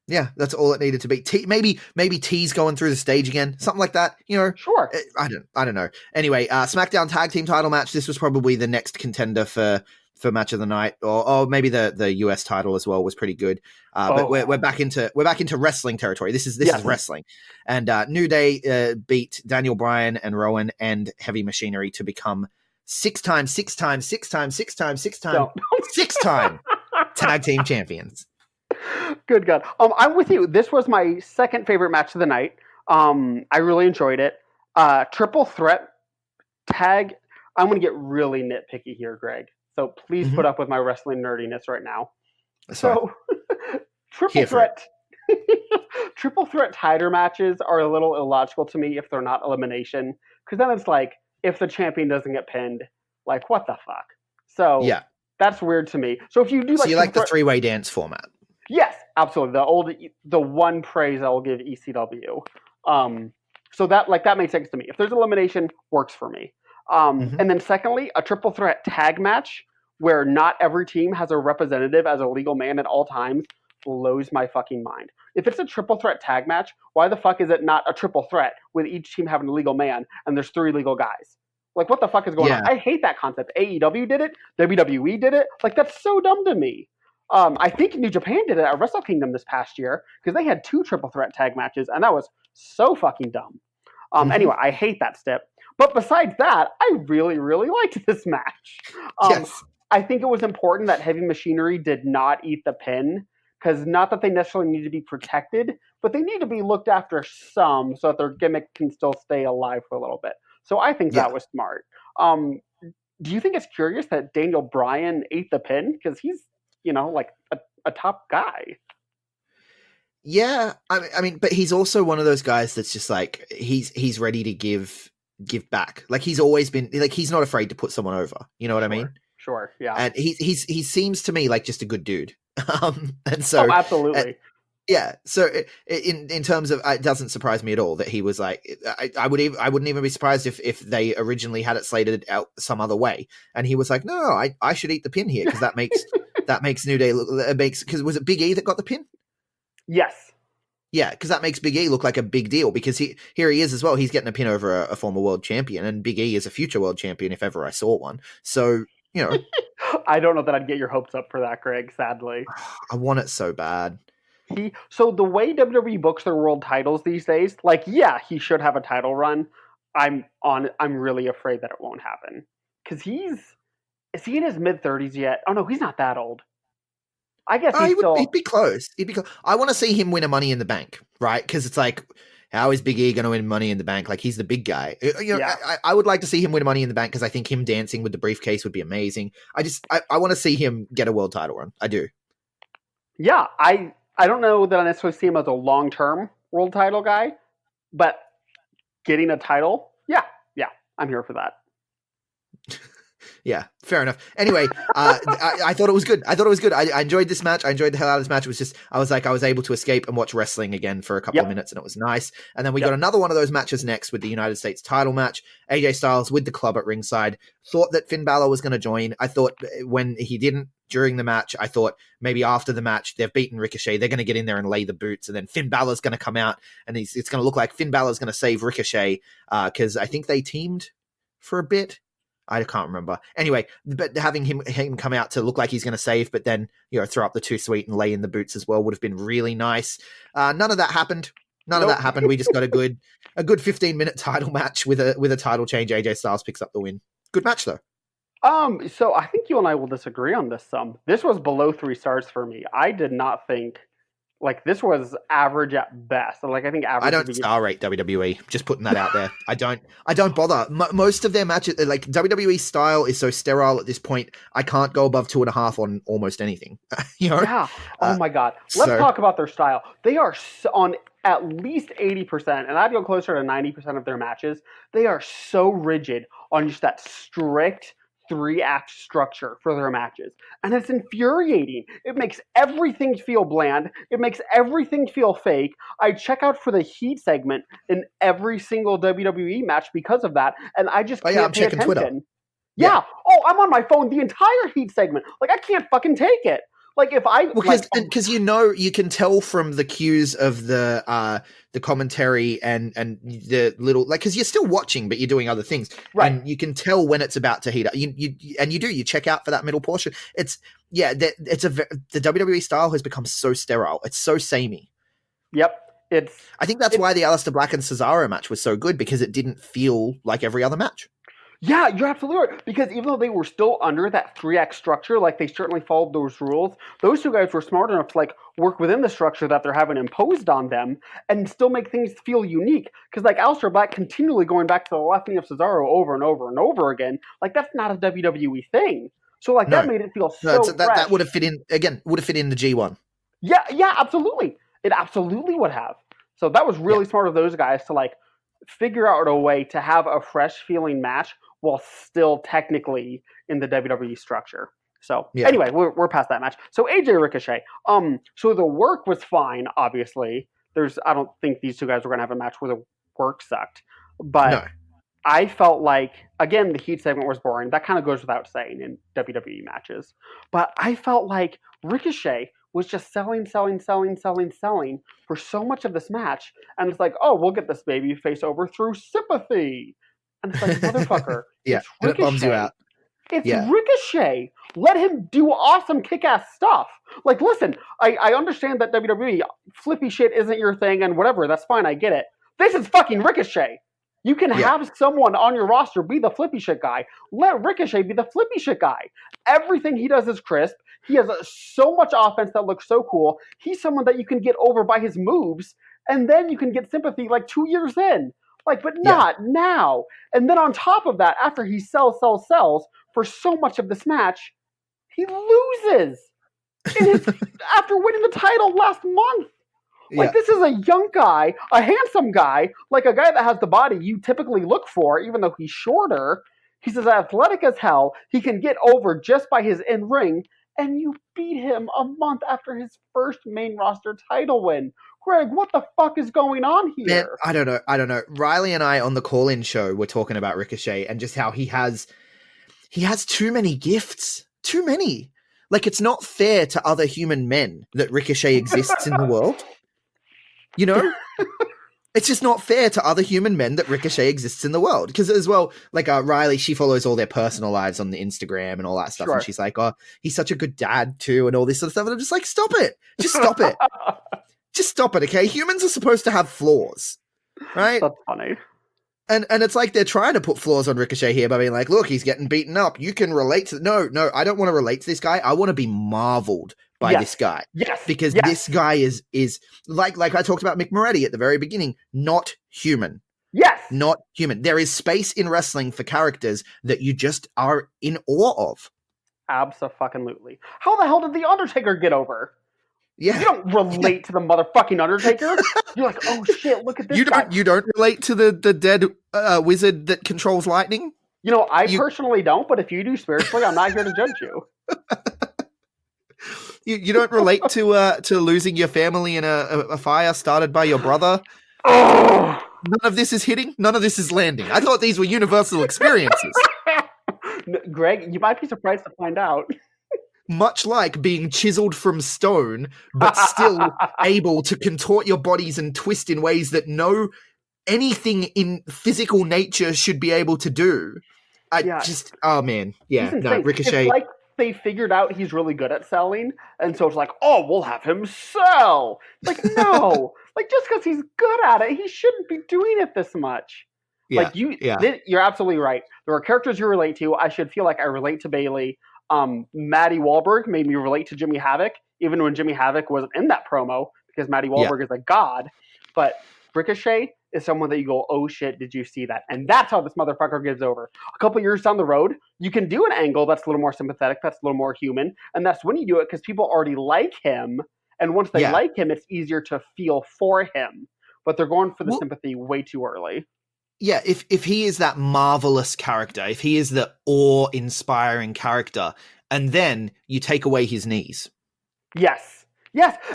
Yeah, that's all it needed to be. Maybe T's going through the stage again, something like that. You know, sure. I don't know. Anyway, SmackDown Tag Team Title match. This was probably the next contender for match of the night, or maybe the US title as well was pretty good. But we're back into wrestling territory. This is wrestling, and New Day beat Daniel Bryan and Rowan and Heavy Machinery to become six-time tag team champions. Good God. I'm with you. This was my second favorite match of the night. I really enjoyed it. Triple threat tag. I'm going to get really nitpicky here, Greg. So please put up with my wrestling nerdiness right now. Triple threat title matches are a little illogical to me if they're not elimination. Because then it's like, if the champion doesn't get pinned, like, what the fuck? So that's weird to me. So if you do you like the three-way dance format? Yes, absolutely. The one praise I will give ECW. So that makes sense to me. If there's elimination, works for me. And then secondly, a triple threat tag match where not every team has a representative as a legal man at all times blows my fucking mind. If it's a triple threat tag match, why the fuck is it not a triple threat with each team having a legal man and there's 3 legal guys? Like, what the fuck is going on? I hate that concept. AEW did it. WWE did it. Like, that's so dumb to me. I think New Japan did it at Wrestle Kingdom this past year because they had 2 triple threat tag matches, and that was so fucking dumb. Anyway, I hate that step. But besides that, I really, really liked this match. I think it was important that Heavy Machinery did not eat the pin, because not that they necessarily need to be protected, but they need to be looked after some so that their gimmick can still stay alive for a little bit. So I think that was smart. Do you think it's curious that Daniel Bryan ate the pin? Because he's, like a top guy. Yeah, I mean, but he's also one of those guys that's just like, he's ready to give back. Like, he's always been, like, he's not afraid to put someone over. You know what I mean? Sure, yeah. And he seems to me like just a good dude. And so absolutely. So in terms of, it doesn't surprise me at all that he was like, I wouldn't even be surprised if they originally had it slated out some other way, and he was like, no, I should eat the pin here because that makes New Day look, because was it Big E that got the pin? Yes. Yeah, because that makes Big E look like a big deal, because here he is as well. He's getting a pin over a former world champion, and Big E is a future world champion if ever I saw one. So, I don't know that I'd get your hopes up for that, Greg, sadly. I want it so bad. So the way WWE books their world titles these days, like, he should have a title run. I'm really afraid that it won't happen. Because is he in his mid-30s yet? Oh no, he's not that old. I guess he'd be close. I want to see him win a Money in the Bank, right? Because it's like, how is Big E going to win Money in the Bank? Like, he's the big guy. I would like to see him win Money in the Bank because I think him dancing with the briefcase would be amazing. I want to see him get a world title run. I do. Yeah, I don't know that I necessarily see him as a long-term world title guy, but getting a title, yeah, I'm here for that. Yeah, fair enough. Anyway, I thought it was good. I enjoyed this match. I enjoyed the hell out of this match. It was just, I was able to escape and watch wrestling again for a couple of minutes, and it was nice. And then we got another one of those matches next with the United States title match. AJ Styles with the club at ringside. Thought that Finn Balor was going to join. I thought when he didn't during the match, I thought maybe after the match, they've beaten Ricochet. They're going to get in there and lay the boots, and then Finn Balor's going to come out, and it's going to look like Finn Balor's going to save Ricochet, because I think they teamed for a bit. I can't remember. Anyway, but having him come out to look like he's going to save, but then, throw up the too sweet and lay in the boots as well would have been really nice. None of that happened. We just got a good 15-minute title match with a title change. AJ Styles picks up the win. Good match though. So I think you and I will disagree on this some. This was below 3 stars for me. I did not think this was average at best. I think average. I don't star rate WWE. Just putting that out there. I don't bother. Most of their matches, WWE style is so sterile at this point. I can't go above 2.5 on almost anything. Yeah. Oh my God. Let's talk about their style. They are on at least 80%, and I'd go closer to 90% of their matches. They are so rigid on just that strict 3-act structure for their matches. And it's infuriating. It makes everything feel bland. It makes everything feel fake. I check out for the heat segment in every single WWE match because of that, and I just can't I'm pay checking attention. Twitter. Yeah. Oh, I'm on my phone the entire heat segment. I can't fucking take it. If I because you can tell from the cues of the commentary and the little because you're still watching but you're doing other things, right? And you can tell when it's about to heat up. You check out for that middle portion. The WWE style has become so sterile. It's so samey. Yep. I think that's why the Aleister Black and Cesaro match was so good, because it didn't feel like every other match. Yeah, you're absolutely right. Because even though they were still under that 3-act structure, they certainly followed those rules, those two guys were smart enough to work within the structure that they're having imposed on them and still make things feel unique. Because Aleister Black continually going back to the left knee of Cesaro over and over and over again, that's not a WWE thing. So that made it feel so fresh. That would have fit in, the G1. Yeah, absolutely. It absolutely would have. So that was really smart of those guys to figure out a way to have a fresh feeling match while still technically in the WWE structure. So anyway, we're past that match. So AJ Ricochet. So the work was fine, obviously. I don't think these two guys were gonna have a match where the work sucked. But I felt again, the heat segment was boring. That kind of goes without saying in WWE matches. But I felt like Ricochet was just selling for so much of this match. And it's we'll get this baby face over through sympathy. And it's motherfucker, yeah, it's Ricochet. And it bums you out. It's Ricochet. Let him do awesome kick-ass stuff. Listen, I understand that WWE flippy shit isn't your thing and whatever. That's fine. I get it. This is fucking Ricochet. You can have someone on your roster be the flippy shit guy. Let Ricochet be the flippy shit guy. Everything he does is crisp. He has so much offense that looks so cool. He's someone that you can get over by his moves, and then you can get sympathy 2 years in. But not now. And then on top of that, after he sells for so much of this match, he loses after winning the title last month. This is a young guy, a handsome guy, a guy that has the body you typically look for, even though he's shorter. He's as athletic as hell. He can get over just by his in-ring, and you beat him a month after his first main roster title win. Greg, what the fuck is going on here? Man, I don't know. Riley and I on the call-in show were talking about Ricochet and just how he has too many gifts. Too many. It's not fair to other human men that Ricochet exists in the world. It's just not fair to other human men that Ricochet exists in the world. Because as well, Riley, she follows all their personal lives on the Instagram and all that stuff. Sure. And she's oh, he's such a good dad too and all this sort of stuff. And I'm just stop it. Just stop it. Just stop it, okay? Humans are supposed to have flaws, right? That's funny. And it's they're trying to put flaws on Ricochet here by being look, he's getting beaten up. You can relate to... No, I don't want to relate to this guy. I want to be marveled by this guy. Yes. Because this guy is like I talked about Mick Moretti at the very beginning, not human. Yes. Not human. There is space in wrestling for characters that you just are in awe of. Abso-fucking-lutely. How the hell did The Undertaker get over? Yeah. You don't relate to the motherfucking Undertaker. You're oh shit, look at this guy. You don't relate to the dead wizard that controls lightning? You know, I personally don't, but if you do spiritually, I'm not here to judge you. You don't relate to losing your family in a fire started by your brother? Oh. None of this is hitting? None of this is landing. I thought these were universal experiences. Greg, you might be surprised to find out. Much like being chiseled from stone, but still able to contort your bodies and twist in ways that anything in physical nature should be able to do. Oh man. Yeah, no, Ricochet. It's like they figured out he's really good at selling, and so it's like, oh, we'll have him sell. Like, no. Like, just because he's good at it, he shouldn't be doing it this much. Yeah, you're absolutely right. There are characters you relate to. I should feel like I relate to Bailey. Maddie Wahlberg made me relate to Jimmy Havoc, even when Jimmy Havoc wasn't in that promo, because Maddie Wahlberg is a god. But Ricochet is someone that you go, oh shit, did you see that? And that's how this motherfucker gives over. A couple years down the road, you can do an angle that's a little more sympathetic, that's a little more human, and that's when you do it because people already like him, and once they like him, it's easier to feel for him. But they're going for the sympathy way too early. Yeah, if he is that marvelous character, if he is the awe-inspiring character, and then you take away his knees. Yes,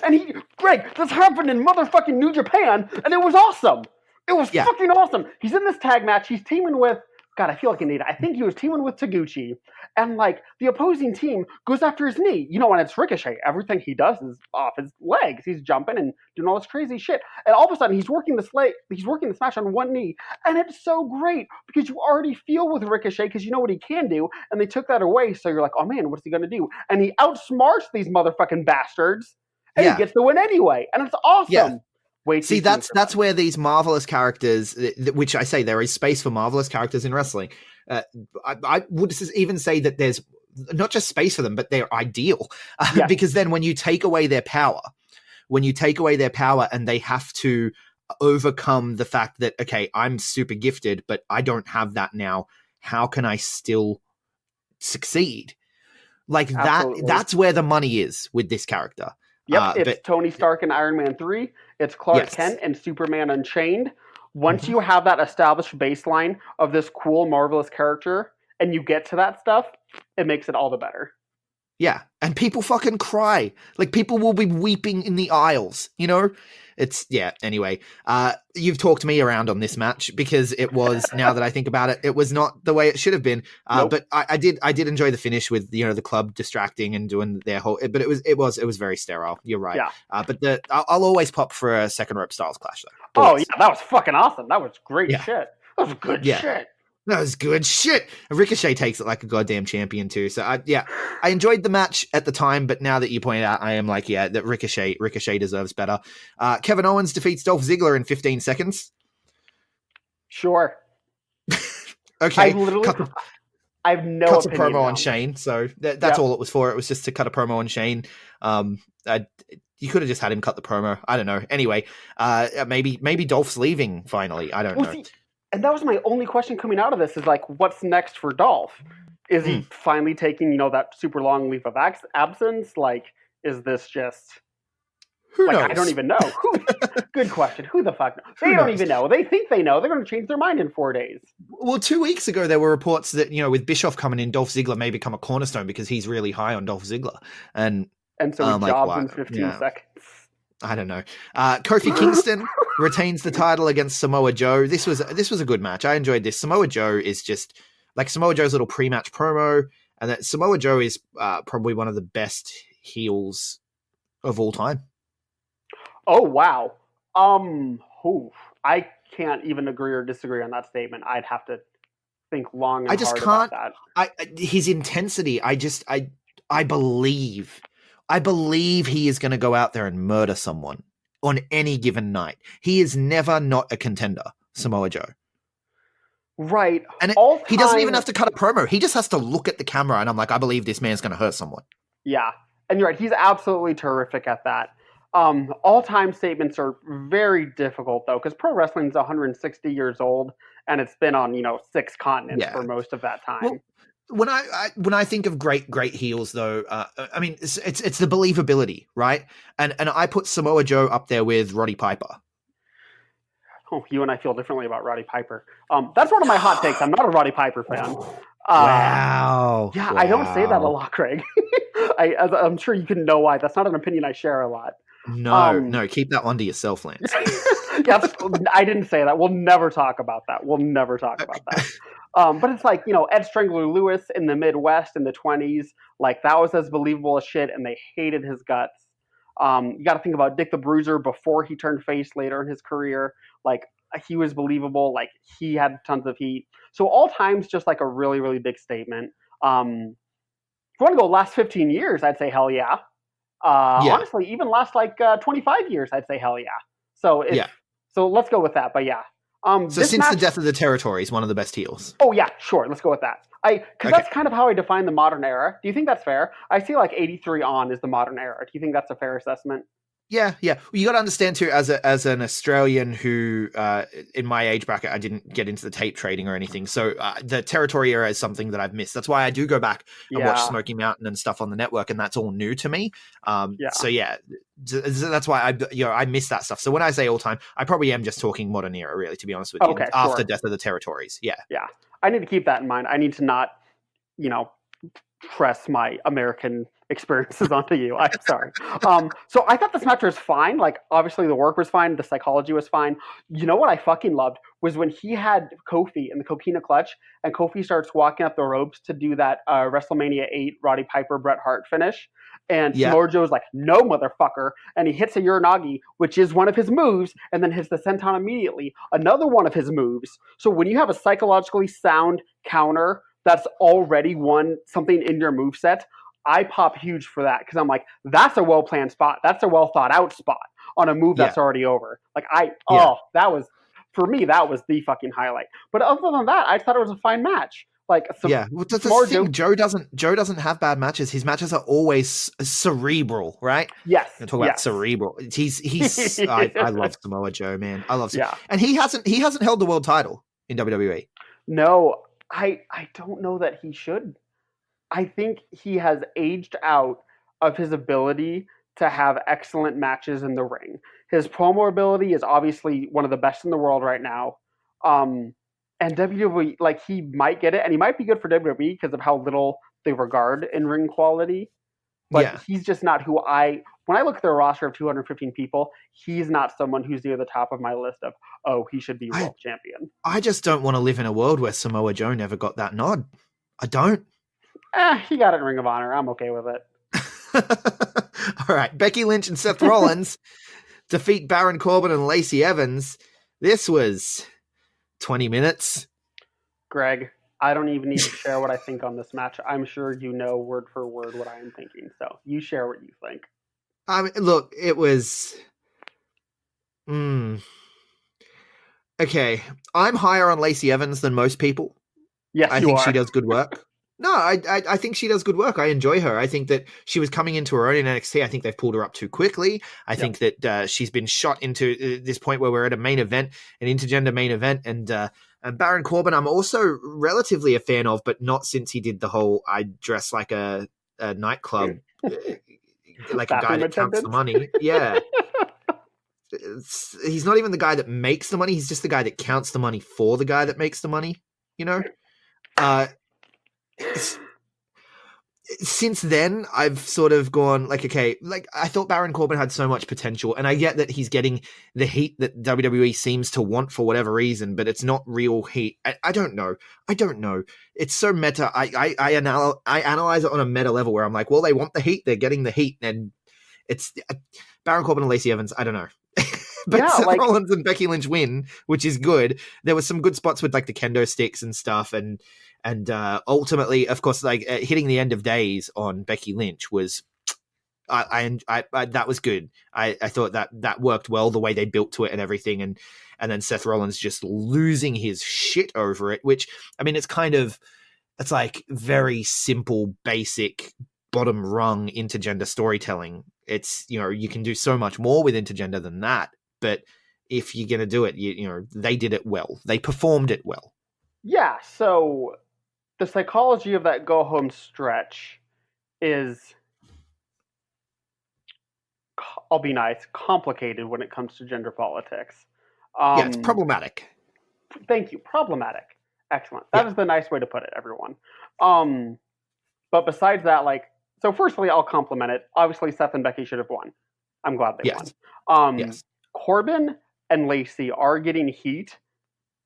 and Greg, this happened in motherfucking New Japan, and it was awesome. It was fucking awesome. He's in this tag match. He's teaming with, God, I feel like an idiot. I think he was teaming with Taguchi. And, like, the opposing team goes after his knee. You know, when it's Ricochet, everything he does is off his legs. He's jumping and doing all this crazy shit. And all of a sudden, he's working this match on one knee. And it's so great because you already feel with Ricochet because you know what he can do. And they took that away. So you're like, oh, man, what's he going to do? And he outsmarts these motherfucking bastards. And he gets the win anyway. And it's awesome. Yeah. See, that's where these marvelous characters, which I say there is space for marvelous characters in wrestling. I would even say that there's not just space for them, but they're ideal. Because then when you take away their power and they have to overcome the fact that, okay, I'm super gifted, but I don't have that now. How can I still succeed? Like that's where the money is with this character. Yep, it's Tony Stark in Iron Man 3. It's Clark Kent and Superman Unchained. Once you have that established baseline of this cool, marvelous character, and you get to that stuff, it makes it all the better. Yeah, and people fucking cry. Like, people will be weeping in the aisles, you know? Anyway. You've talked me around on this match because it was, now that I think about it, it was not the way it should have been. Nope. But I did enjoy the finish with, you know, the club distracting and doing their whole, but it was very sterile. You're right. Yeah. But I'll always pop for a second rope Styles Clash though. Always. Oh yeah, that was fucking awesome. That was great shit. That was good shit. That was good shit. Ricochet takes it like a goddamn champion too. So I enjoyed the match at the time, but now that you point out, I am like, that Ricochet deserves better. Kevin Owens defeats Dolph Ziggler in 15 seconds. Sure. Okay. I have no cuts opinion a promo on Shane, so that's all it was for. It was just to cut a promo on Shane. You could have just had him cut the promo. I don't know. Anyway, maybe Dolph's leaving finally. I don't know. And that was my only question coming out of this is like, what's next for Dolph? Is he finally taking, you know, that super long leave of absence? Like, is this just... Who knows? I don't even know. Good question. Who the fuck knows? They don't even know. They think they know. They're going to change their mind in 4 days. Well, 2 weeks ago, there were reports that, you know, with Bischoff coming in, Dolph Ziggler may become a cornerstone because he's really high on Dolph Ziggler. And so he jobs in 15 seconds. I don't know. Kofi Kingston retains the title against Samoa Joe. This was a good match. I enjoyed this. Samoa Joe is just like Samoa Joe's little pre-match promo, and that Samoa Joe is probably one of the best heels of all time. Oh wow. I can't even agree or disagree on that statement. I'd have to think long and hard about that. His intensity. I believe he is going to go out there and murder someone on any given night. He is never not a contender, Samoa Joe. Right. And he doesn't even have to cut a promo. He just has to look at the camera and I'm like, I believe this man's going to hurt someone. Yeah. And you're right. He's absolutely terrific at that. All-time statements are very difficult, though, because pro wrestling is 160 years old, and it's been on, 6 continents for most of that time. Well, when I think of great heels, though, I mean it's the believability, right? And I put Samoa Joe up there with Roddy Piper. Oh, you and I feel differently about Roddy Piper. That's one of my hot takes. I'm not a Roddy Piper fan. Wow. Yeah, I don't say that a lot, Craig. I'm sure you can know why. That's not an opinion I share a lot. No, keep that one to yourself, Lance. Yeah, I didn't say that. We'll never talk about that. But it's like, Ed Strangler Lewis in the Midwest in the 20s, like that was as believable as shit, and they hated his guts. You got to think about Dick the Bruiser before he turned face later in his career. Like, he was believable. Like, he had tons of heat. So all times, just like a really, really big statement. If you want to go last 15 years, I'd say hell yeah. Honestly, even last like 25 years, I'd say hell yeah. So so let's go with that. But yeah. So since the death of the Territory, he's one of the best heels. Oh yeah, sure. Let's go with that. Because that's kind of how I define the modern era. Do you think that's fair? I see like 83 on is the modern era. Do you think that's a fair assessment? Yeah. Well, you got to understand too, as an Australian who, in my age bracket, I didn't get into the tape trading or anything. So the Territory era is something that I've missed. That's why I do go back and watch Smoky Mountain and stuff on the network, and that's all new to me. So yeah, that's why I miss that stuff. So when I say all time, I probably am just talking modern era, really, to be honest with you. Okay, after Death of the Territories. Yeah. I need to keep that in mind. I need to not, press my American experiences onto you. I'm sorry. So I thought this match was fine. Like, obviously the work was fine. The psychology was fine. You know what I fucking loved was when he had Kofi in the Coquina Clutch, and Kofi starts walking up the ropes to do that WrestleMania 8 Roddy Piper Bret Hart finish. And Samoa Joe's like, no, motherfucker. And he hits a Uranagi, which is one of his moves, and then hits the senton immediately. Another one of his moves. So when you have a psychologically sound counter that's already won something in your moveset, I pop huge for that, because I'm like, that's a well-planned spot. That's a well-thought-out spot on a move that's already over. Like, that was, for me, that was the fucking highlight. But other than that, I thought it was a fine match. Like, well, that's the thing. Joe doesn't have bad matches. His matches are always cerebral, right? Yes. Talk about cerebral. He's I love Samoa Joe, man. I love Samoa. Yeah. And he hasn't held the world title in WWE. No, I don't know that he should. I think he has aged out of his ability to have excellent matches in the ring. His promo ability is obviously one of the best in the world right now. And WWE, like, he might get it, and he might be good for WWE because of how little they regard in-ring quality. But he's just not who when I look at their roster of 215 people, he's not someone who's near the top of my list of, he should be world champion. I just don't want to live in a world where Samoa Joe never got that nod. I don't. He got it in Ring of Honor. I'm okay with it. All right. Becky Lynch and Seth Rollins defeat Baron Corbin and Lacey Evans. This was 20 minutes. Greg, I don't even need to share what I think on this match. I'm sure you know word for word what I am thinking. So you share what you think. I mean, look, it was... Okay. I'm higher on Lacey Evans than most people. Yes, I think she does good work. No, I think she does good work. I enjoy her. I think that she was coming into her own in NXT. I think they've pulled her up too quickly. I think that she's been shot into this point where we're at a main event, an intergender main event, and Baron Corbin I'm also relatively a fan of, but not since he did the whole I dress like a nightclub, like a guy that counts the money. Yeah. He's not even the guy that makes the money. He's just the guy that counts the money for the guy that makes the money, you know? Since then, I've sort of gone like, okay, like I thought Baron Corbin had so much potential, and I get that he's getting the heat that WWE seems to want for whatever reason, but it's not real heat. I don't know. It's so meta. I analyze it on a meta level where I'm like, well, they want the heat, they're getting the heat, and it's Baron Corbin and Lacey Evans. I don't know. But Seth Rollins and Becky Lynch win, which is good. There was some good spots with like the kendo sticks and stuff, and ultimately, of course, like hitting the end of days on Becky Lynch was, I that was good. I thought that worked well, the way they built to it and everything, and then Seth Rollins just losing his shit over it, which I mean, it's like very simple, basic, bottom rung intergender storytelling. It's, you know, you can do so much more with intergender than that, but if you're gonna do it, you know, they did it well. They performed it well. Yeah. So the psychology of that go home stretch is, I'll be nice, complicated when it comes to gender politics. Yeah, it's problematic. Thank you. Problematic. Excellent. That is the nice way to put it, everyone. But besides that, like, so firstly, I'll compliment it. Obviously, Seth and Becky should have won. I'm glad they won. Yes. Corbin and Lacey are getting heat,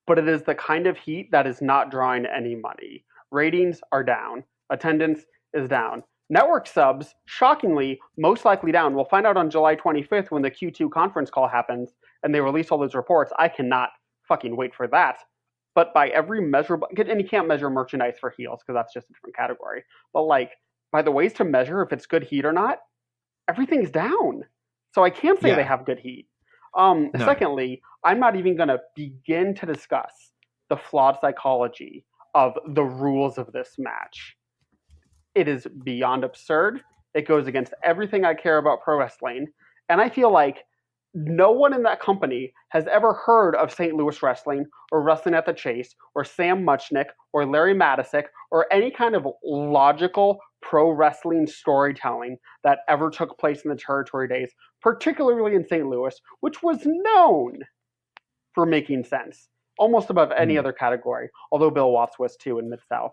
but it is the kind of heat that is not drawing any money. Ratings are down. Attendance is down. Network subs, shockingly, most likely down. We'll find out on July 25th when the Q2 conference call happens and they release all those reports. I cannot fucking wait for that. But by every measurable, and you can't measure merchandise for heels because that's just a different category. But like, by the ways to measure if it's good heat or not, everything's down. So I can't say they have good heat. No. Secondly, I'm not even going to begin to discuss the flawed psychology of the rules of this match. It is beyond absurd. It goes against everything I care about pro wrestling. And I feel like no one in that company has ever heard of St. Louis Wrestling or Wrestling at the Chase or Sam Muchnick or Larry Matisick or any kind of logical pro wrestling storytelling that ever took place in the territory days, particularly in St. Louis, which was known for making sense almost above any other category, although Bill Watts was too in Mid-South.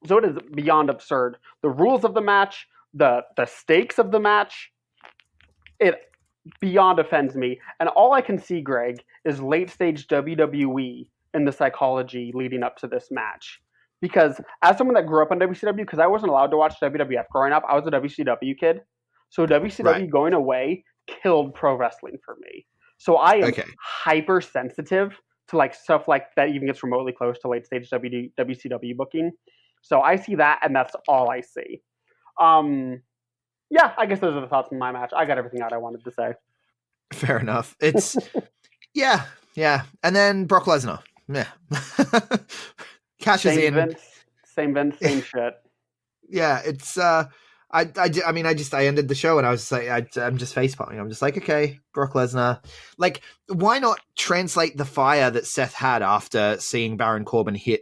So it is beyond absurd. The rules of the match, the stakes of the match, it beyond offends me. And all I can see, Greg, is late stage WWE in the psychology leading up to this match. Because as someone that grew up on WCW, because I wasn't allowed to watch WWF growing up, I was a WCW kid. So WCW going away killed pro wrestling for me. So I am hypersensitive to like stuff like that even gets remotely close to late stage WCW booking. So I see that, and that's all I see. Yeah, I guess those are the thoughts on my match. I got everything out I wanted to say. Fair enough. It's yeah. And then Brock Lesnar. Yeah. Cashes in. Same Vince, same shit. Yeah, it's I ended the show and I was like, I'm just facepalming. I'm just like, okay, Brock Lesnar. Like, why not translate the fire that Seth had after seeing Baron Corbin hit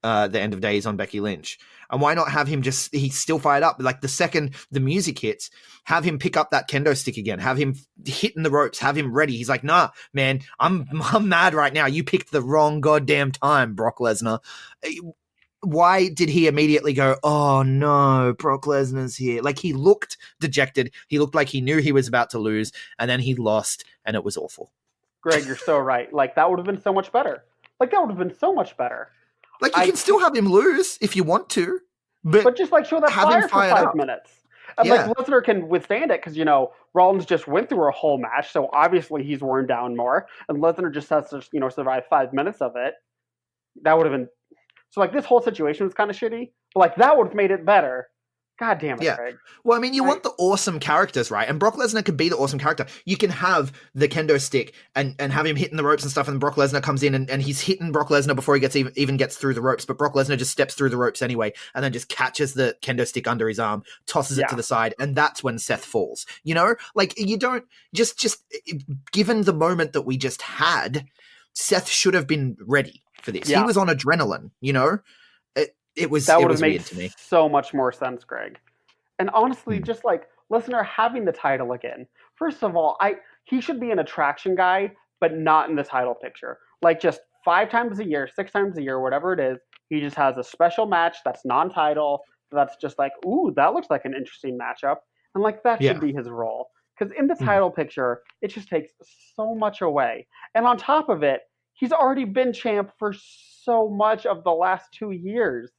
the end of days on Becky Lynch? And why not have him he's still fired up. Like the second the music hits, have him pick up that kendo stick again, have him hitting the ropes, have him ready. He's like, nah, man, I'm mad right now. You picked the wrong goddamn time, Brock Lesnar. Why did he immediately go, oh no, Brock Lesnar's here? Like he looked dejected. He looked like he knew he was about to lose and then he lost and it was awful. Greg, you're so right. Like that would have been so much better. Like you can still have him lose if you want to, but just like show that fire for 5 minutes. And like Lesnar can withstand it because, you know, Rollins just went through a whole match, so obviously he's worn down more. And Lesnar just has to, you know, survive 5 minutes of it. That would have been so. Like this whole situation was kind of shitty, but like that would have made it better. God damn it, Craig. Well, I mean, you want the awesome characters, right? And Brock Lesnar could be the awesome character. You can have the kendo stick and have him hitting the ropes and stuff, and Brock Lesnar comes in and he's hitting Brock Lesnar before he even gets through the ropes, but Brock Lesnar just steps through the ropes anyway and then just catches the kendo stick under his arm, tosses it to the side, and that's when Seth falls. You know? Like, you don't... Just given the moment that we just had, Seth should have been ready for this. He was on adrenaline, you know? It would have made so much more sense, Greg. And honestly, just like Lesnar having the title again. First of all, he should be an attraction guy, but not in the title picture. Like just 5 times a year, 6 times a year, whatever it is, he just has a special match that's non-title. That's just like, ooh, that looks like an interesting matchup. And like that should be his role. Because in the title picture, it just takes so much away. And on top of it, he's already been champ for so much of the last 2 years.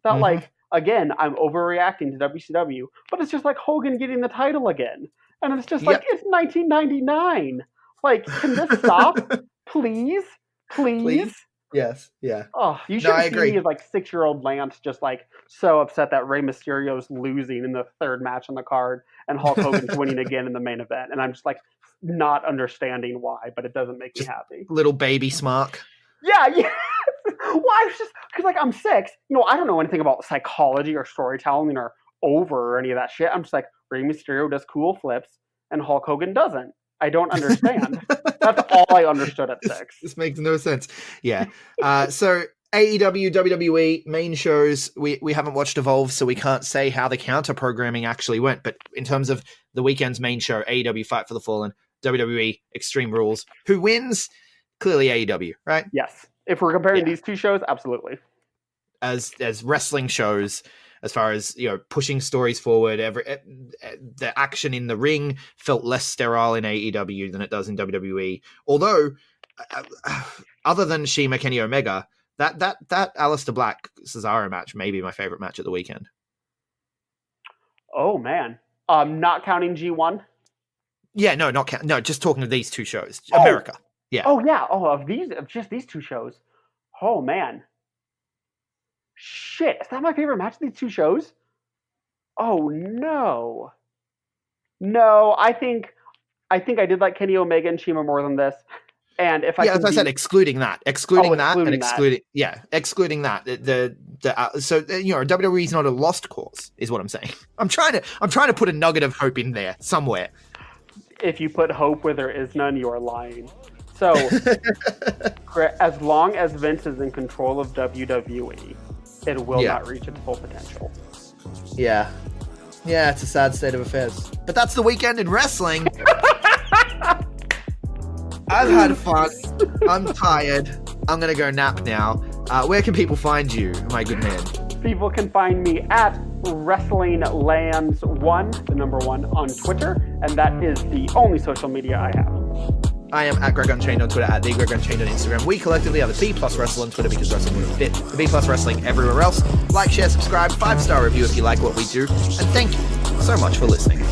That like, again, I'm overreacting to WCW, but it's just like Hogan getting the title again. And it's just like, it's 1999. Like, can this stop? Please? Yes, yeah. Oh, you should see me as like 6-year-old Lance just like so upset that Rey Mysterio's losing in the 3rd match on the card and Hulk Hogan's winning again in the main event. And I'm just like not understanding why, but it doesn't make me happy. Little baby smark. Yeah. Well, I was just because like I'm 6, you know, I don't know anything about psychology or storytelling or over or any of that shit. I'm just like Rey Mysterio does cool flips and Hulk Hogan doesn't. I don't understand. That's all I understood at 6. This makes no sense. Yeah. So AEW, WWE main shows, we haven't watched Evolve, so we can't say how the counter programming actually went. But in terms of the weekend's main show, AEW Fight for the Fallen, WWE, Extreme Rules. Who wins? Clearly AEW, right? Yes. If we're comparing these two shows, absolutely. As wrestling shows, as far as pushing stories forward, the action in the ring felt less sterile in AEW than it does in WWE. Although, other than Shima Kenny Omega, that Aleister Black Cesaro match may be my favorite match of the weekend. Oh man, not counting G1. Yeah, no, no, just talking of these two shows, America. Yeah. Oh yeah. Oh, of just these two shows. Oh man. Shit, is that my favorite match of these two shows? Oh no. No, I think I did like Kenny Omega and Shima more than this. And if as I said, excluding that, excluding that. So WWE is not a lost cause, is what I'm saying. I'm trying to put a nugget of hope in there somewhere. If you put hope where there is none, you are lying. So, as long as Vince is in control of WWE, it will not reach its full potential. Yeah, it's a sad state of affairs. But that's the weekend in wrestling. I've had fun. I'm tired. I'm going to go nap now. Where can people find you, my good man? People can find me at WrestlingLands1, the number 1, on Twitter, and that is the only social media I have. I am at Greg Unchained on Twitter, at the Greg Unchained on Instagram. We collectively are the B Plus Wrestle on Twitter because wrestling wouldn't fit. The B Plus Wrestling everywhere else. Like, share, subscribe, 5-star review if you like what we do. And thank you so much for listening.